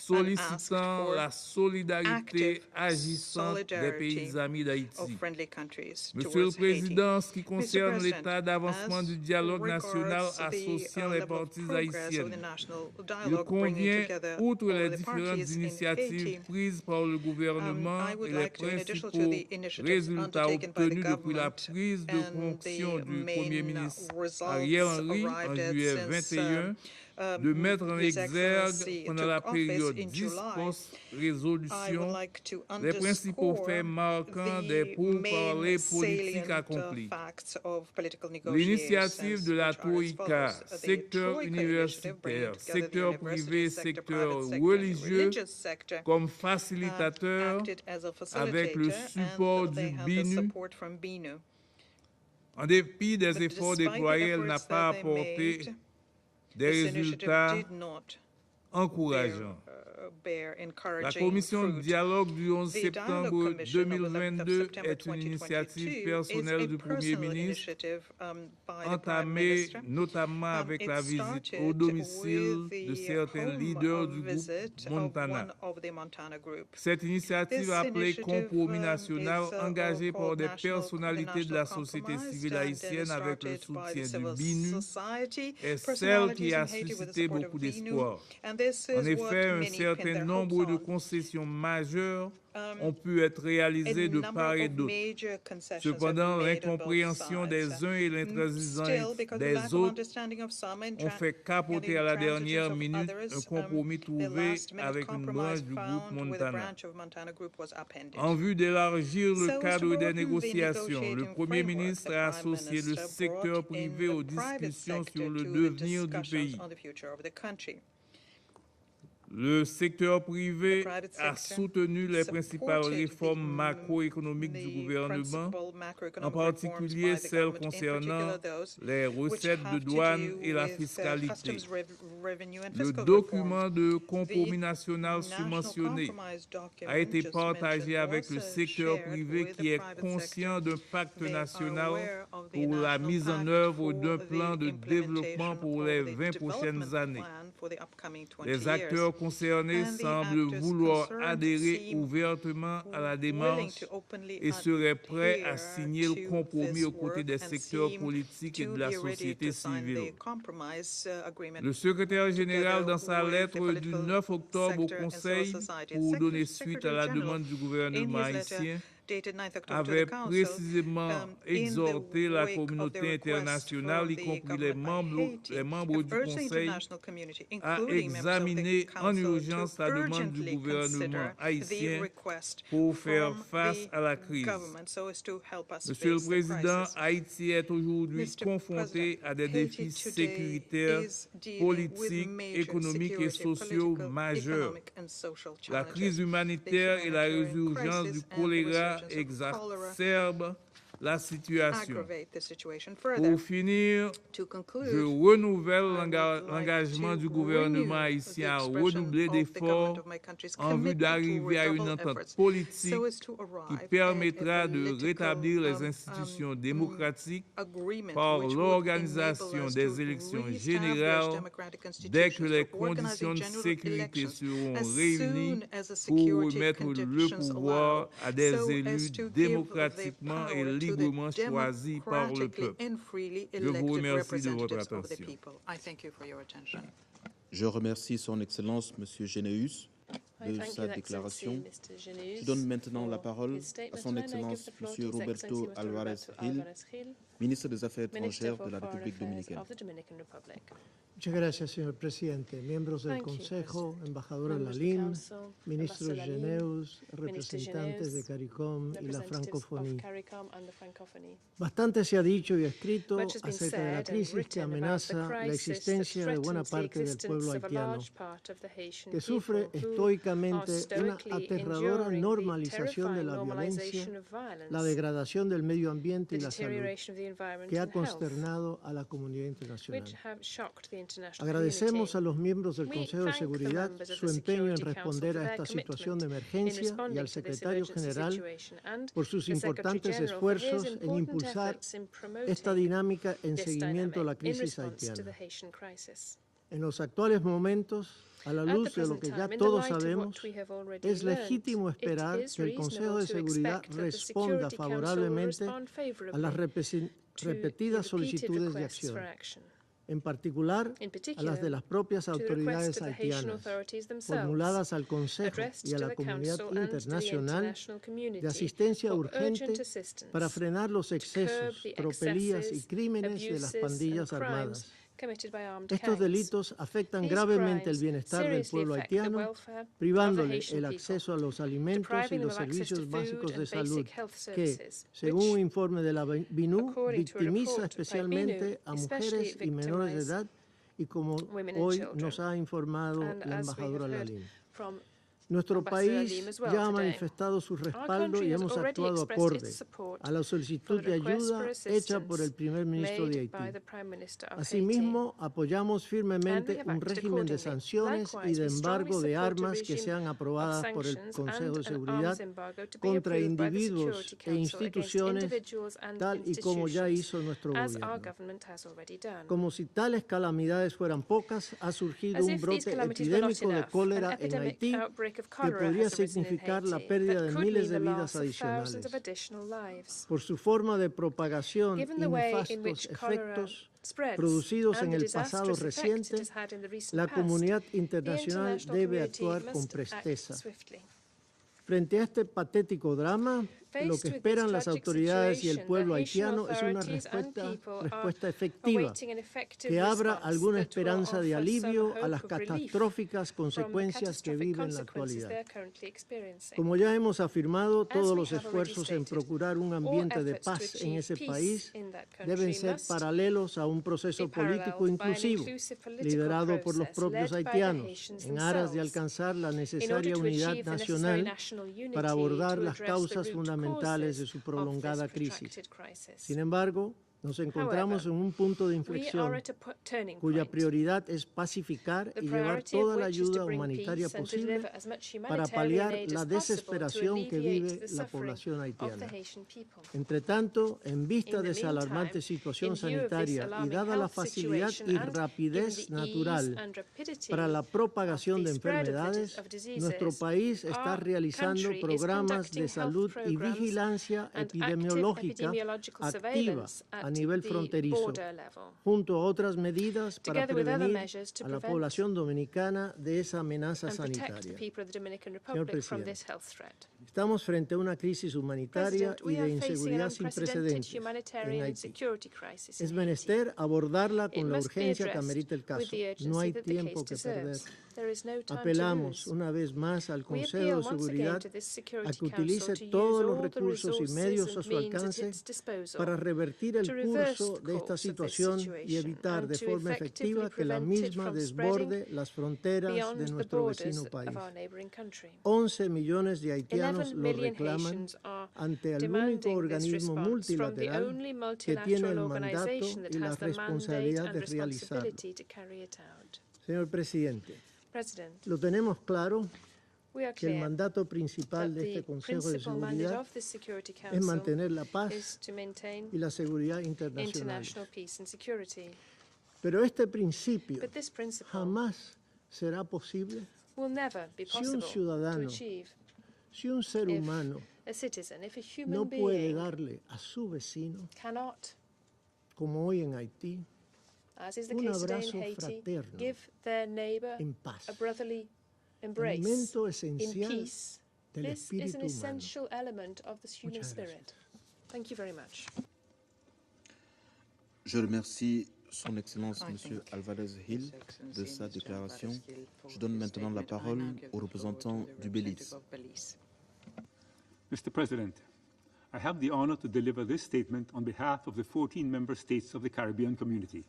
sollicitant la solidarité agissante des pays amis d'Haïti. Monsieur le Président, en ce qui concerne l'état d'avancement du dialogue national associant les parties haïtiennes, il convient, outre les différentes initiatives prises par le gouvernement et les principaux résultats obtenus depuis la prise de fonction du Premier ministre Ariel Henry en juillet 2021, de mettre en exergue pendant la période 10 post-résolution les principaux faits marquants des pourparlers politiques accomplis. L'initiative de la Troïka, secteur universitaire, secteur privé, secteur religieux, comme facilitateur avec le support du BINU. En dépit des efforts déployés, elle n'a pas apporté des résultats encourageants. La commission de dialogue du 11 septembre 2022 est une initiative personnelle du Premier ministre, entamée notamment avec la visite au domicile de certains leaders du groupe Montana. Cette initiative appelée Compromis national, engagée par des personnalités de la société civile haïtienne avec le soutien du BINU, est celle qui a suscité beaucoup d'espoir. En effet, un certain nombre de concessions majeures ont pu être réalisées de part et d'autre. Cependant, l'incompréhension des uns et l'intransigeance des autres ont fait capoter à la dernière minute un compromis trouvé avec une branche du groupe Montana. En vue d'élargir le cadre des négociations, le Premier ministre a associé le secteur privé aux discussions sur le devenir du pays. Le secteur privé a soutenu les principales réformes macroéconomiques du gouvernement, en particulier celles concernant les recettes de douane et la fiscalité. Le document de compromis national subventionné a été partagé avec le secteur privé qui est conscient d'un pacte national pour la mise en œuvre d'un plan de développement pour les 20 prochaines années. Les acteurs concernés semblent vouloir adhérer ouvertement à la démarche et seraient prêts à signer le compromis aux côtés des secteurs politiques et de la société civile. Le secrétaire général, dans sa lettre du 9 octobre au Conseil, pour donner suite à la demande du gouvernement haïtien, avait précisément exhorté la communauté internationale, y compris les membres du Conseil, à examiner en urgence la demande du gouvernement haïtien pour faire face à la crise. Monsieur le Président, Haïti est aujourd'hui confronté à des défis sécuritaires, politiques, économiques et sociaux majeurs. La crise humanitaire et la résurgence du choléra exacerbe la situation. Pour finir, je renouvelle l'engagement du gouvernement haïtien à redoubler d'efforts en vue d'arriver à une entente politique qui permettra de rétablir les institutions démocratiques par l'organisation des élections générales dès que les conditions de sécurité seront réunies pour remettre le pouvoir à des élus démocratiquement et librement choisi par le peuple. Je vous remercie de votre attention. Je remercie son Excellence, M. Généus, de sa déclaration. Je donne maintenant la parole à son Excellence, M. Roberto Alvarez Gil, ministre des Affaires étrangères de la République dominicaine. Muchas gracias, señor presidente. Miembros del Consejo, embajadora Lalín, ministro Geneus, representantes de CARICOM y la francofonía. Bastante se ha dicho y escrito acerca de la crisis que amenaza la existencia de buena parte del pueblo haitiano, que sufre estoicamente una aterradora normalización de la violencia, la degradación del medio ambiente y la salud, que ha consternado a la comunidad internacional. Agradecemos a los miembros del Consejo de Seguridad su empeño en responder a esta situación de emergencia y al secretario general por sus importantes esfuerzos en impulsar esta dinámica en seguimiento a la crisis haitiana. En los actuales momentos, a la luz de lo que ya todos sabemos, es legítimo esperar que el Consejo de Seguridad responda favorablemente a las repetidas solicitudes de acción, en particular a las de las propias autoridades haitianas, formuladas al Consejo y a la comunidad internacional de asistencia urgente para frenar los excesos, tropelías y crímenes de las pandillas armadas. Estos delitos afectan gravemente el bienestar del pueblo haitiano, privándole el acceso a los alimentos y los servicios básicos de salud, que, según un informe de la BINU, victimiza especialmente a mujeres y menores de edad, y como hoy nos ha informado la embajadora Lalín. Nuestro país ya ha manifestado su respaldo y hemos actuado acorde a la solicitud de ayuda hecha por el primer ministro de Haití. Asimismo, apoyamos firmemente un régimen de sanciones y de embargo de armas que sean aprobadas por el Consejo de Seguridad contra individuos e instituciones, tal y como ya hizo nuestro gobierno. Como si tales calamidades fueran pocas, ha surgido un brote epidémico de cólera en Haití que podría significar la pérdida de miles de vidas adicionales. Por su forma de propagación y nefastos efectos producidos en el pasado reciente, la comunidad internacional debe actuar con presteza. Frente a este patético drama, lo que esperan las autoridades y el pueblo haitiano es una respuesta efectiva que abra alguna esperanza de alivio a las catastróficas consecuencias que vive en la actualidad. Como ya hemos afirmado, todos los esfuerzos en procurar un ambiente de paz en ese país deben ser paralelos a un proceso político inclusivo, liderado por los propios haitianos, en aras de alcanzar la necesaria unidad nacional para abordar las causas fundamentales de su prolongada crisis. Sin embargo, nos encontramos en un punto de inflexión cuya prioridad es pacificar y llevar toda la ayuda humanitaria posible para paliar la desesperación que vive la población haitiana. Entre tanto, en vista de esa alarmante situación sanitaria y dada la facilidad y rapidez natural para la propagación de enfermedades, nuestro país está realizando programas de salud y vigilancia epidemiológica activa a nivel fronterizo, junto a otras medidas para prevenir a la población dominicana de esa amenaza sanitaria. Señor Presidente, estamos frente a una crisis humanitaria y de inseguridad sin precedentes en Haití. Es menester abordarla con la urgencia que amerita el caso. No hay tiempo que perder. Apelamos una vez más al Consejo de Seguridad a que utilice todos los recursos y medios a su alcance para revertir el curso de esta situación y evitar de forma efectiva que la misma desborde las fronteras de nuestro vecino país. 11 millones de haitianos lo reclaman ante el único organismo multilateral que tiene el mandato y la responsabilidad de realizarlo. Señor Presidente, lo tenemos claro que el mandato principal de este Consejo de Seguridad es mantener la paz y la seguridad internacional. Pero este principio jamás será posible si un ciudadano, si un ser humano no puede darle a su vecino, como hoy en Haití, un abrazo fraterno en paz, elemento esencial del espíritu humano. Muchas gracias. Je remercie Son Excellence Monsieur Alvarez Hill de sa déclaration. Je donne maintenant la parole au représentant du Belize. Mr. President, I have the honor to deliver this statement on behalf of the 14 member states of the Caribbean community.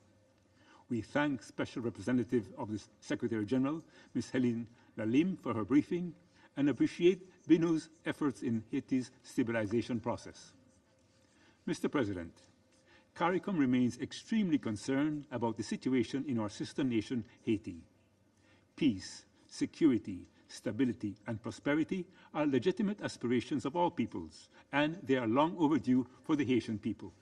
We thank Special Representative of the Secretary General, Ms. Hélène Lalim, for her briefing and appreciate BNU's efforts in Haiti's stabilization process. Mr. President, CARICOM remains extremely concerned about the situation in our sister nation, Haiti. Peace, security, stability, and prosperity are legitimate aspirations of all peoples, and they are long overdue for the Haitian people.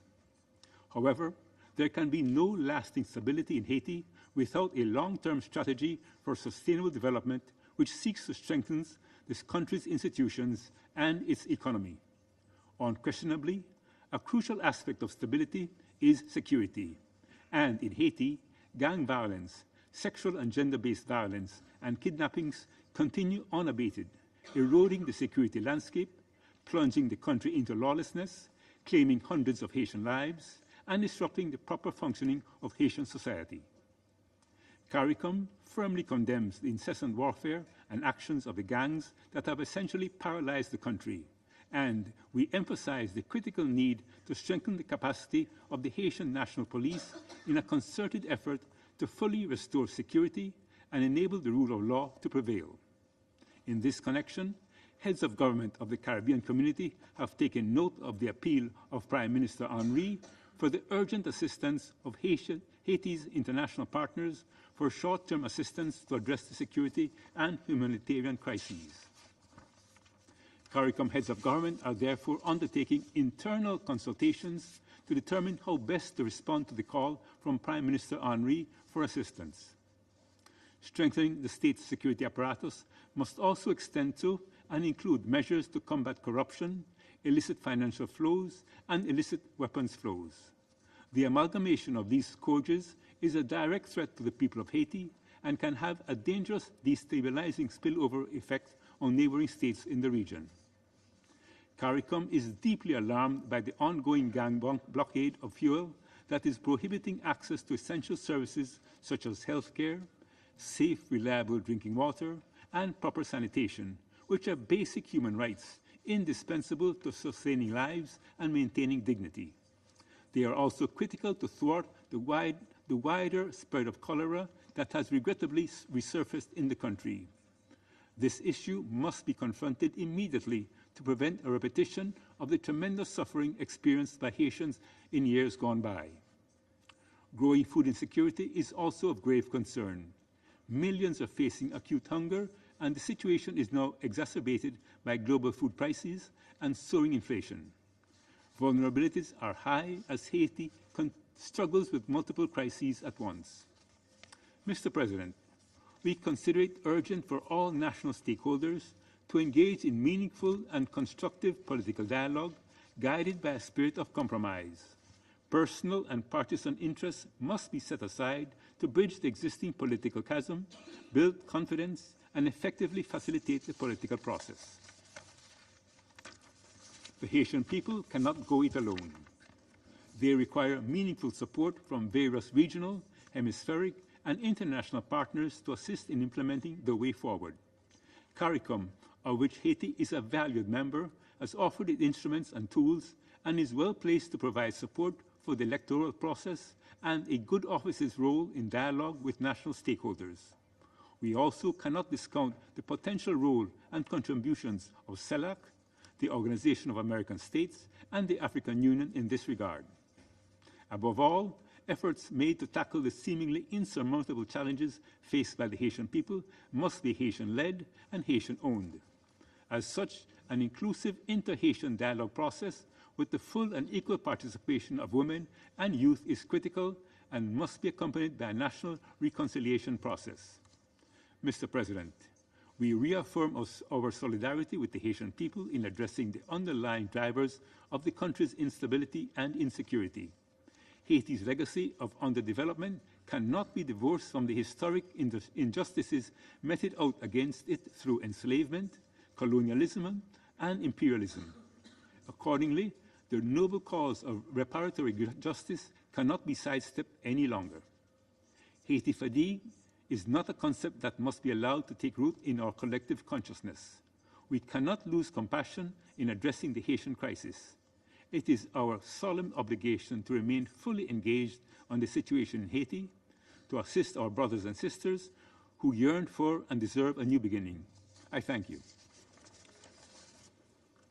However, there can be no lasting stability in Haiti without a long-term strategy for sustainable development which seeks to strengthen this country's institutions and its economy. Unquestionably, a crucial aspect of stability is security. And in Haiti, gang violence, sexual and gender-based violence, and kidnappings continue unabated, eroding the security landscape, plunging the country into lawlessness, claiming hundreds of Haitian lives, and disrupting the proper functioning of Haitian society. CARICOM firmly condemns the incessant warfare and actions of the gangs that have essentially paralyzed the country, and we emphasize the critical need to strengthen the capacity of the Haitian National Police in a concerted effort to fully restore security and enable the rule of law to prevail. In this connection, heads of government of the Caribbean community have taken note of the appeal of Prime Minister Henry for the urgent assistance of Haiti's international partners for short-term assistance to address the security and humanitarian crises. CARICOM heads of government are therefore undertaking internal consultations to determine how best to respond to the call from Prime Minister Henry for assistance. Strengthening the state's security apparatus must also extend to and include measures to combat corruption, illicit financial flows, and illicit weapons flows. The amalgamation of these scourges is a direct threat to the people of Haiti and can have a dangerous destabilizing spillover effect on neighboring states in the region. CARICOM is deeply alarmed by the ongoing gang blockade of fuel that is prohibiting access to essential services such as healthcare, safe, reliable drinking water, and proper sanitation, which are basic human rights indispensable to sustaining lives and maintaining dignity. They are also critical to thwart the wider spread of cholera that has regrettably resurfaced in the country. This issue must be confronted immediately to prevent a repetition of the tremendous suffering experienced by Haitians in years gone by. Growing food insecurity is also of grave concern. Millions are facing acute hunger, and the situation is now exacerbated by global food prices and soaring inflation. Vulnerabilities are high as Haiti struggles with multiple crises at once. Mr. President, we consider it urgent for all national stakeholders to engage in meaningful and constructive political dialogue guided by a spirit of compromise. Personal and partisan interests must be set aside to bridge the existing political chasm, build confidence, and effectively facilitate the political process. The Haitian people cannot go it alone. They require meaningful support from various regional, hemispheric, and international partners to assist in implementing the way forward. CARICOM, of which Haiti is a valued member, has offered its instruments and tools and is well placed to provide support for the electoral process and a good office's role in dialogue with national stakeholders. We also cannot discount the potential role and contributions of CELAC, the Organization of American States, and the African Union in this regard. Above all, efforts made to tackle the seemingly insurmountable challenges faced by the Haitian people must be Haitian-led and Haitian-owned. As such, an inclusive inter-Haitian dialogue process with the full and equal participation of women and youth is critical and must be accompanied by a national reconciliation process. Mr. President, we reaffirm our solidarity with the Haitian people in addressing the underlying drivers of the country's instability and insecurity. Haiti's legacy of underdevelopment cannot be divorced from the historic injustices meted out against it through enslavement, colonialism, and imperialism. Accordingly, the noble cause of reparatory justice cannot be sidestepped any longer. Haiti fatigue is not a concept that must be allowed to take root in our collective consciousness. We cannot lose compassion in addressing the Haitian crisis. It is our solemn obligation to remain fully engaged on the situation in Haiti, to assist our brothers and sisters who yearn for and deserve a new beginning. I thank you.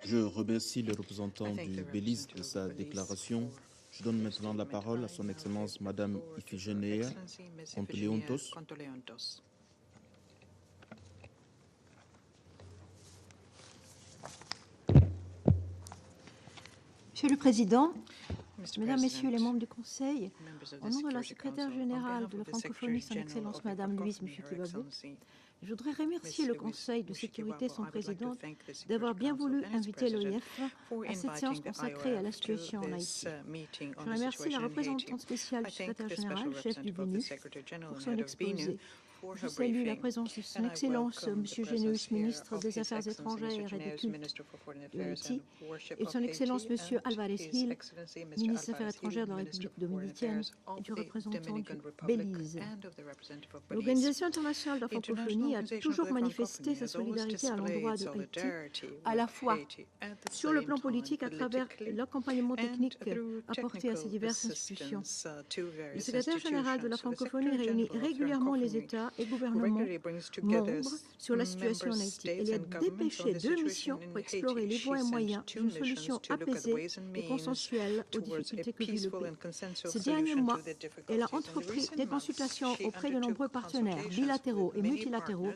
Je remercie le représentant du Belize de sa déclaration. Je donne maintenant la parole à son Excellence Madame Iphigénia Contoleontos. Monsieur le Président, Mesdames, Messieurs les membres du Conseil, au nom de la secrétaire générale de la francophonie, Son Excellence Madame Louise Mushekibabou, je voudrais remercier le Conseil de sécurité et son président d'avoir bien voulu inviter l'OIF à cette séance consacrée à la situation en Haïti. Je remercie la représentante spéciale du secrétaire général, chef du BNU, pour son exposé. Je salue la présence de son Excellence M. Généus, ministre des Affaires étrangères et des Cultes de Haïti, et de son Excellence M. Alvarez Hill, ministre des Affaires étrangères de la République dominicaine et du représentant du Belize. L'Organisation internationale de la francophonie a toujours manifesté sa solidarité à l'endroit de Haïti, à la fois sur le plan politique à travers l'accompagnement technique apporté à ces diverses institutions. Le secrétaire général de la francophonie réunit régulièrement les États et gouvernements membres sur la situation en Haïti. Elle a dépêché 2 missions pour explorer les voies et moyens d'une solution apaisée et consensuelle aux difficultés que vit le pays. Ces derniers mois, elle a entrepris des consultations auprès de nombreux partenaires bilatéraux et multilatéraux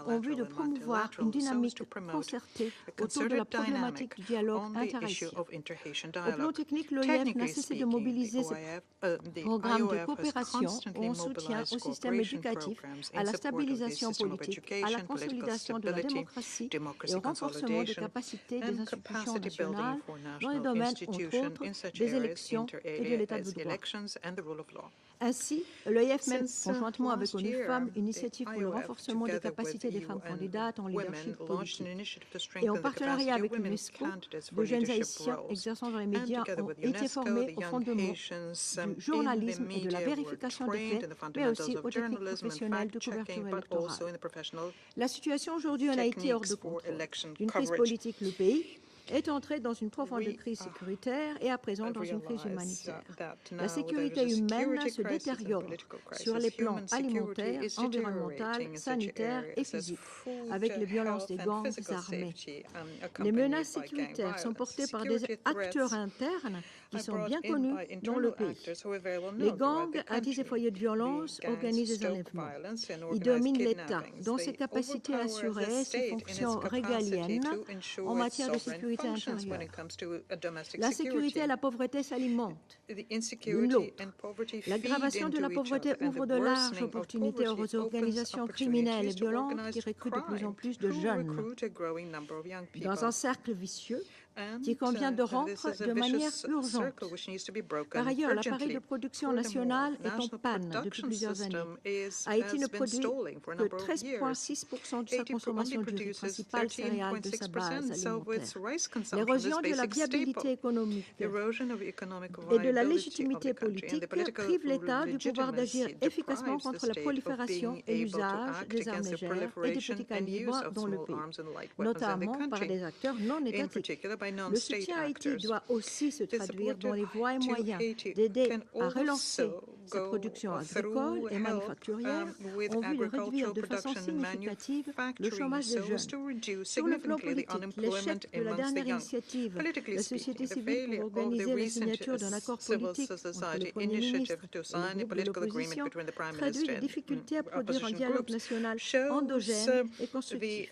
en vue de promouvoir une dynamique concertée autour de la problématique du dialogue interhaïtien. Au plan technique, l'OIF n'a cessé de mobiliser ses programmes de coopération en soutien au système éducatif à la stabilisation politique, à la consolidation de la démocratie et au renforcement des capacités des institutions nationales dans les domaines, entre autres, des élections et de l'état de droit. Ainsi, l'EIF mène conjointement avec ONU Femmes une initiative pour le renforcement des capacités des femmes candidates en leadership politique. Et en partenariat avec l'UNESCO, de jeunes Haïtiens exerçant dans les médias ont été formés au fondement du journalisme et de la vérification des faits, mais aussi aux techniques professionnelles de couverture électorale. La situation aujourd'hui en Haïti est hors de contrôle. D'une crise politique, le pays est entré dans une profonde crise sécuritaire et à présent dans une crise humanitaire. La sécurité humaine se détériore sur les plans alimentaires, environnemental, sanitaire et physique, avec les violences des gangs armés. Les menaces sécuritaires sont portées par des acteurs internes qui sont bien connus dans le pays. Les gangs attisent des foyers de violence, organisent des enlèvements. Ils dominent l'État dans ses capacités à assurer ses fonctions régaliennes en matière de sécurité intérieure. La sécurité et la pauvreté s'alimentent l'une l'autre. L'aggravation de la pauvreté ouvre de larges opportunités aux organisations criminelles et violentes qui recrutent de plus en plus de jeunes. Dans un cercle vicieux qu'il convient de rompre de manière urgente. Par ailleurs, l'appareil de production national est en panne depuis plusieurs années. Haïti ne produit que 13,6% de sa consommation du riz, principale céréale de sa base alimentaire. L'érosion de la viabilité économique et de la légitimité politique prive l'État du pouvoir d'agir efficacement contre la prolifération et l'usage des armes légères et des petits calibres dans le pays, notamment par des acteurs non étatiques. Le soutien à Haïti doit aussi se traduire dans les voies et moyens d'aider à relancer ses productions agricoles et manufacturières en vue de réduire de façon significative le chômage des jeunes. Sur le plan politique, l'échec de la dernière initiative, la société civile pour organiser la signature d'un accord politique entre le Premier ministre et le groupe de l'opposition traduit les difficultés à produire un dialogue national endogène et constructif.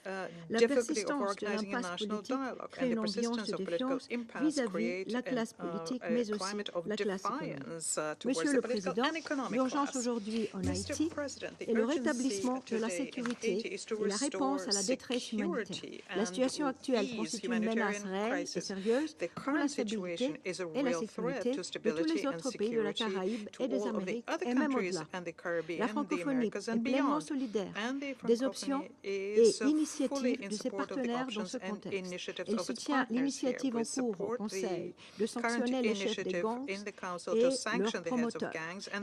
La persistance de l'impasse politique crée une ambiance de défiance vis-à-vis la classe politique, mais aussi la classe économique. Monsieur le Président, l'urgence aujourd'hui en Haïti est le rétablissement de la sécurité et la réponse à la détresse humanitaire. La situation actuelle constitue une menace réelle et sérieuse pour la stabilité et la sécurité de tous les autres pays de la Caraïbe et des Amériques, et même au-delà. La francophonie est pleinement solidaire des options et initiatives de ses partenaires dans ce contexte. Elle soutient l'initiative en cours au Conseil de sanctionner les chefs des gangs et leurs promoteurs.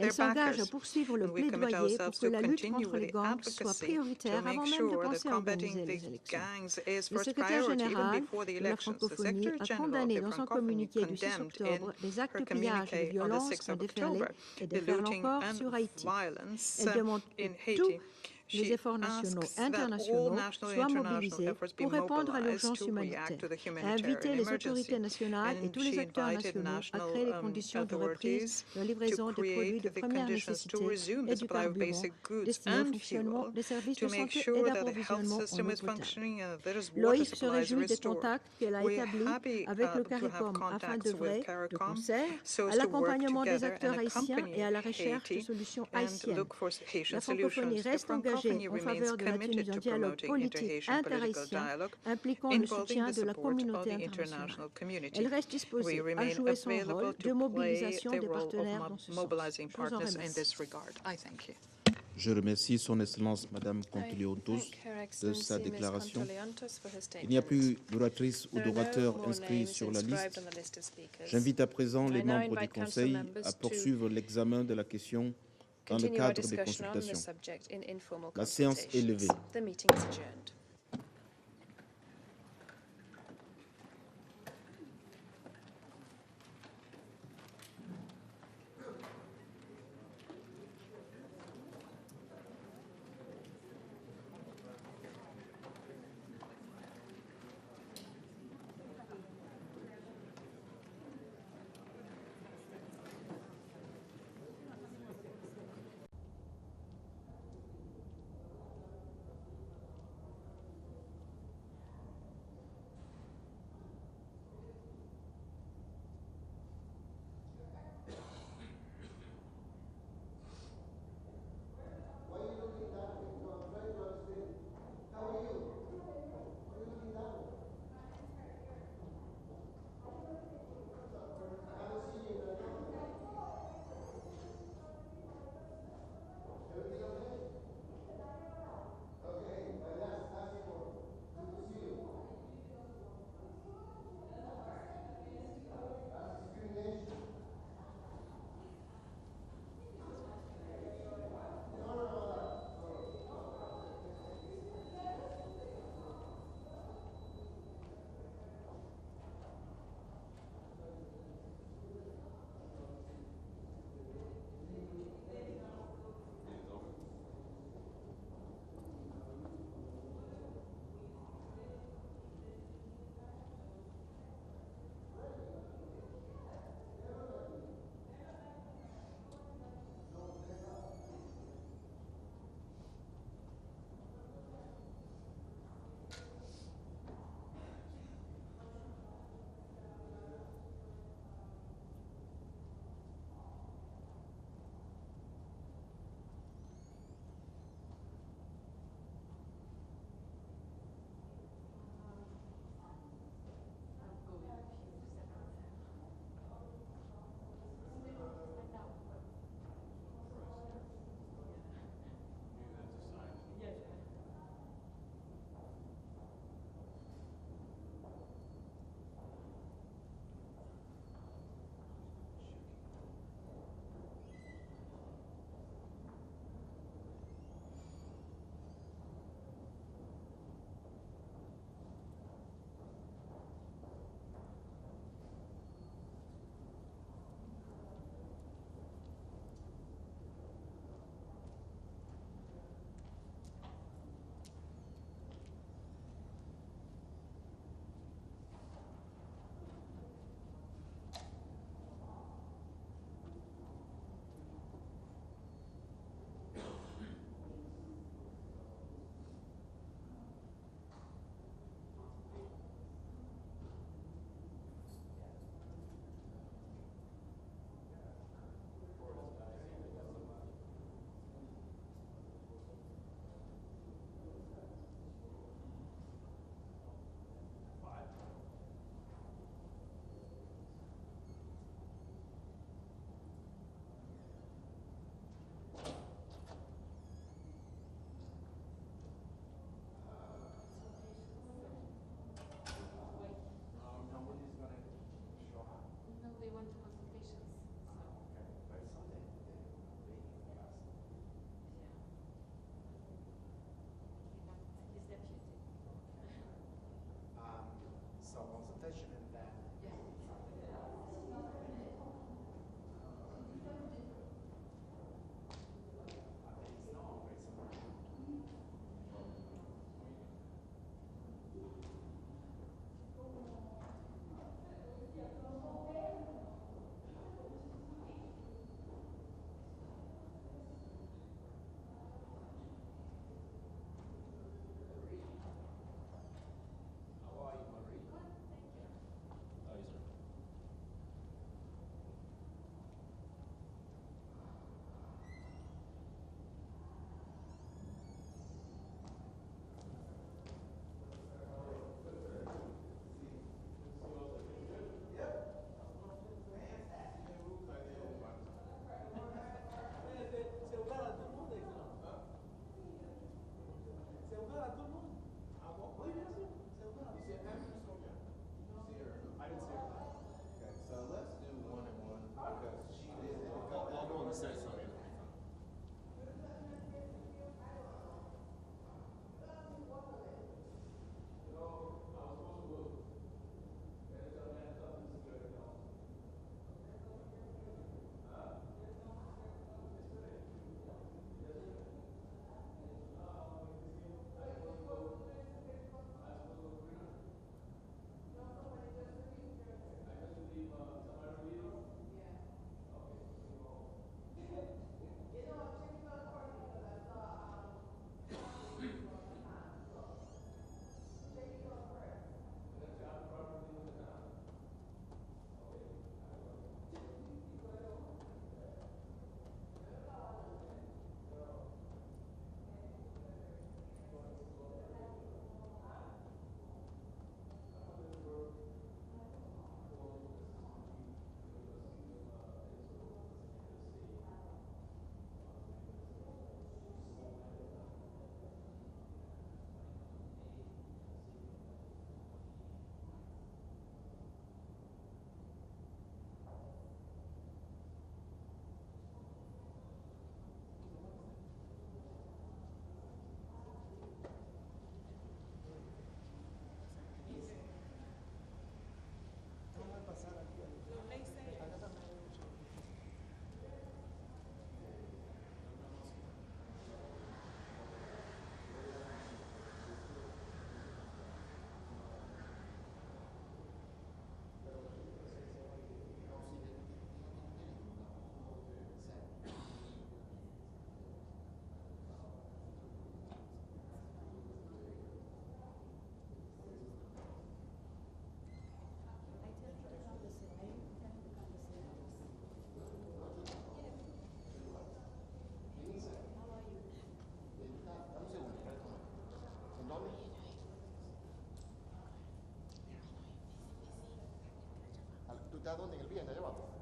Elle s'engage à poursuivre le plaidoyer pour que la lutte contre les gangs soit prioritaire avant même de penser à organiser les élections. Le secrétaire général de la francophonie a condamné dans son communiqué du 6 octobre les actes de pillage et de violence qui ont déferlé et déferlent encore sur Haïti. Elle demande que tous les efforts nationaux et internationaux soient mobilisés pour répondre à l'urgence humanitaire, à inviter les autorités nationales et tous les acteurs nationaux à créer les conditions de reprise de la livraison des produits de première nécessité et du carburant destinés au fonctionnement des services de santé et d'approvisionnement en eau potable. L'OIF se réjouit des contacts qu'elle a établis avec le CARICOM afin d'œuvrer de concert à l'accompagnement des acteurs haïtiens et à la recherche de solutions haïtiennes. La francophonie reste engagée en faveur de la tenue d'un dialogue politique interhaïtien impliquant le soutien de la communauté internationale. Elle reste disposée à jouer son rôle de mobilisation des partenaires dans ce sens. Je vous en remercie. Je remercie Son Excellence Madame Contuleontos de sa déclaration. Il n'y a plus d'oratrices ou d'orateurs inscrits sur la liste. J'invite à présent les membres du Conseil à poursuivre l'examen de la question dans le cadre des consultations. La séance est levée. dónde? En el vientre, allá abajo.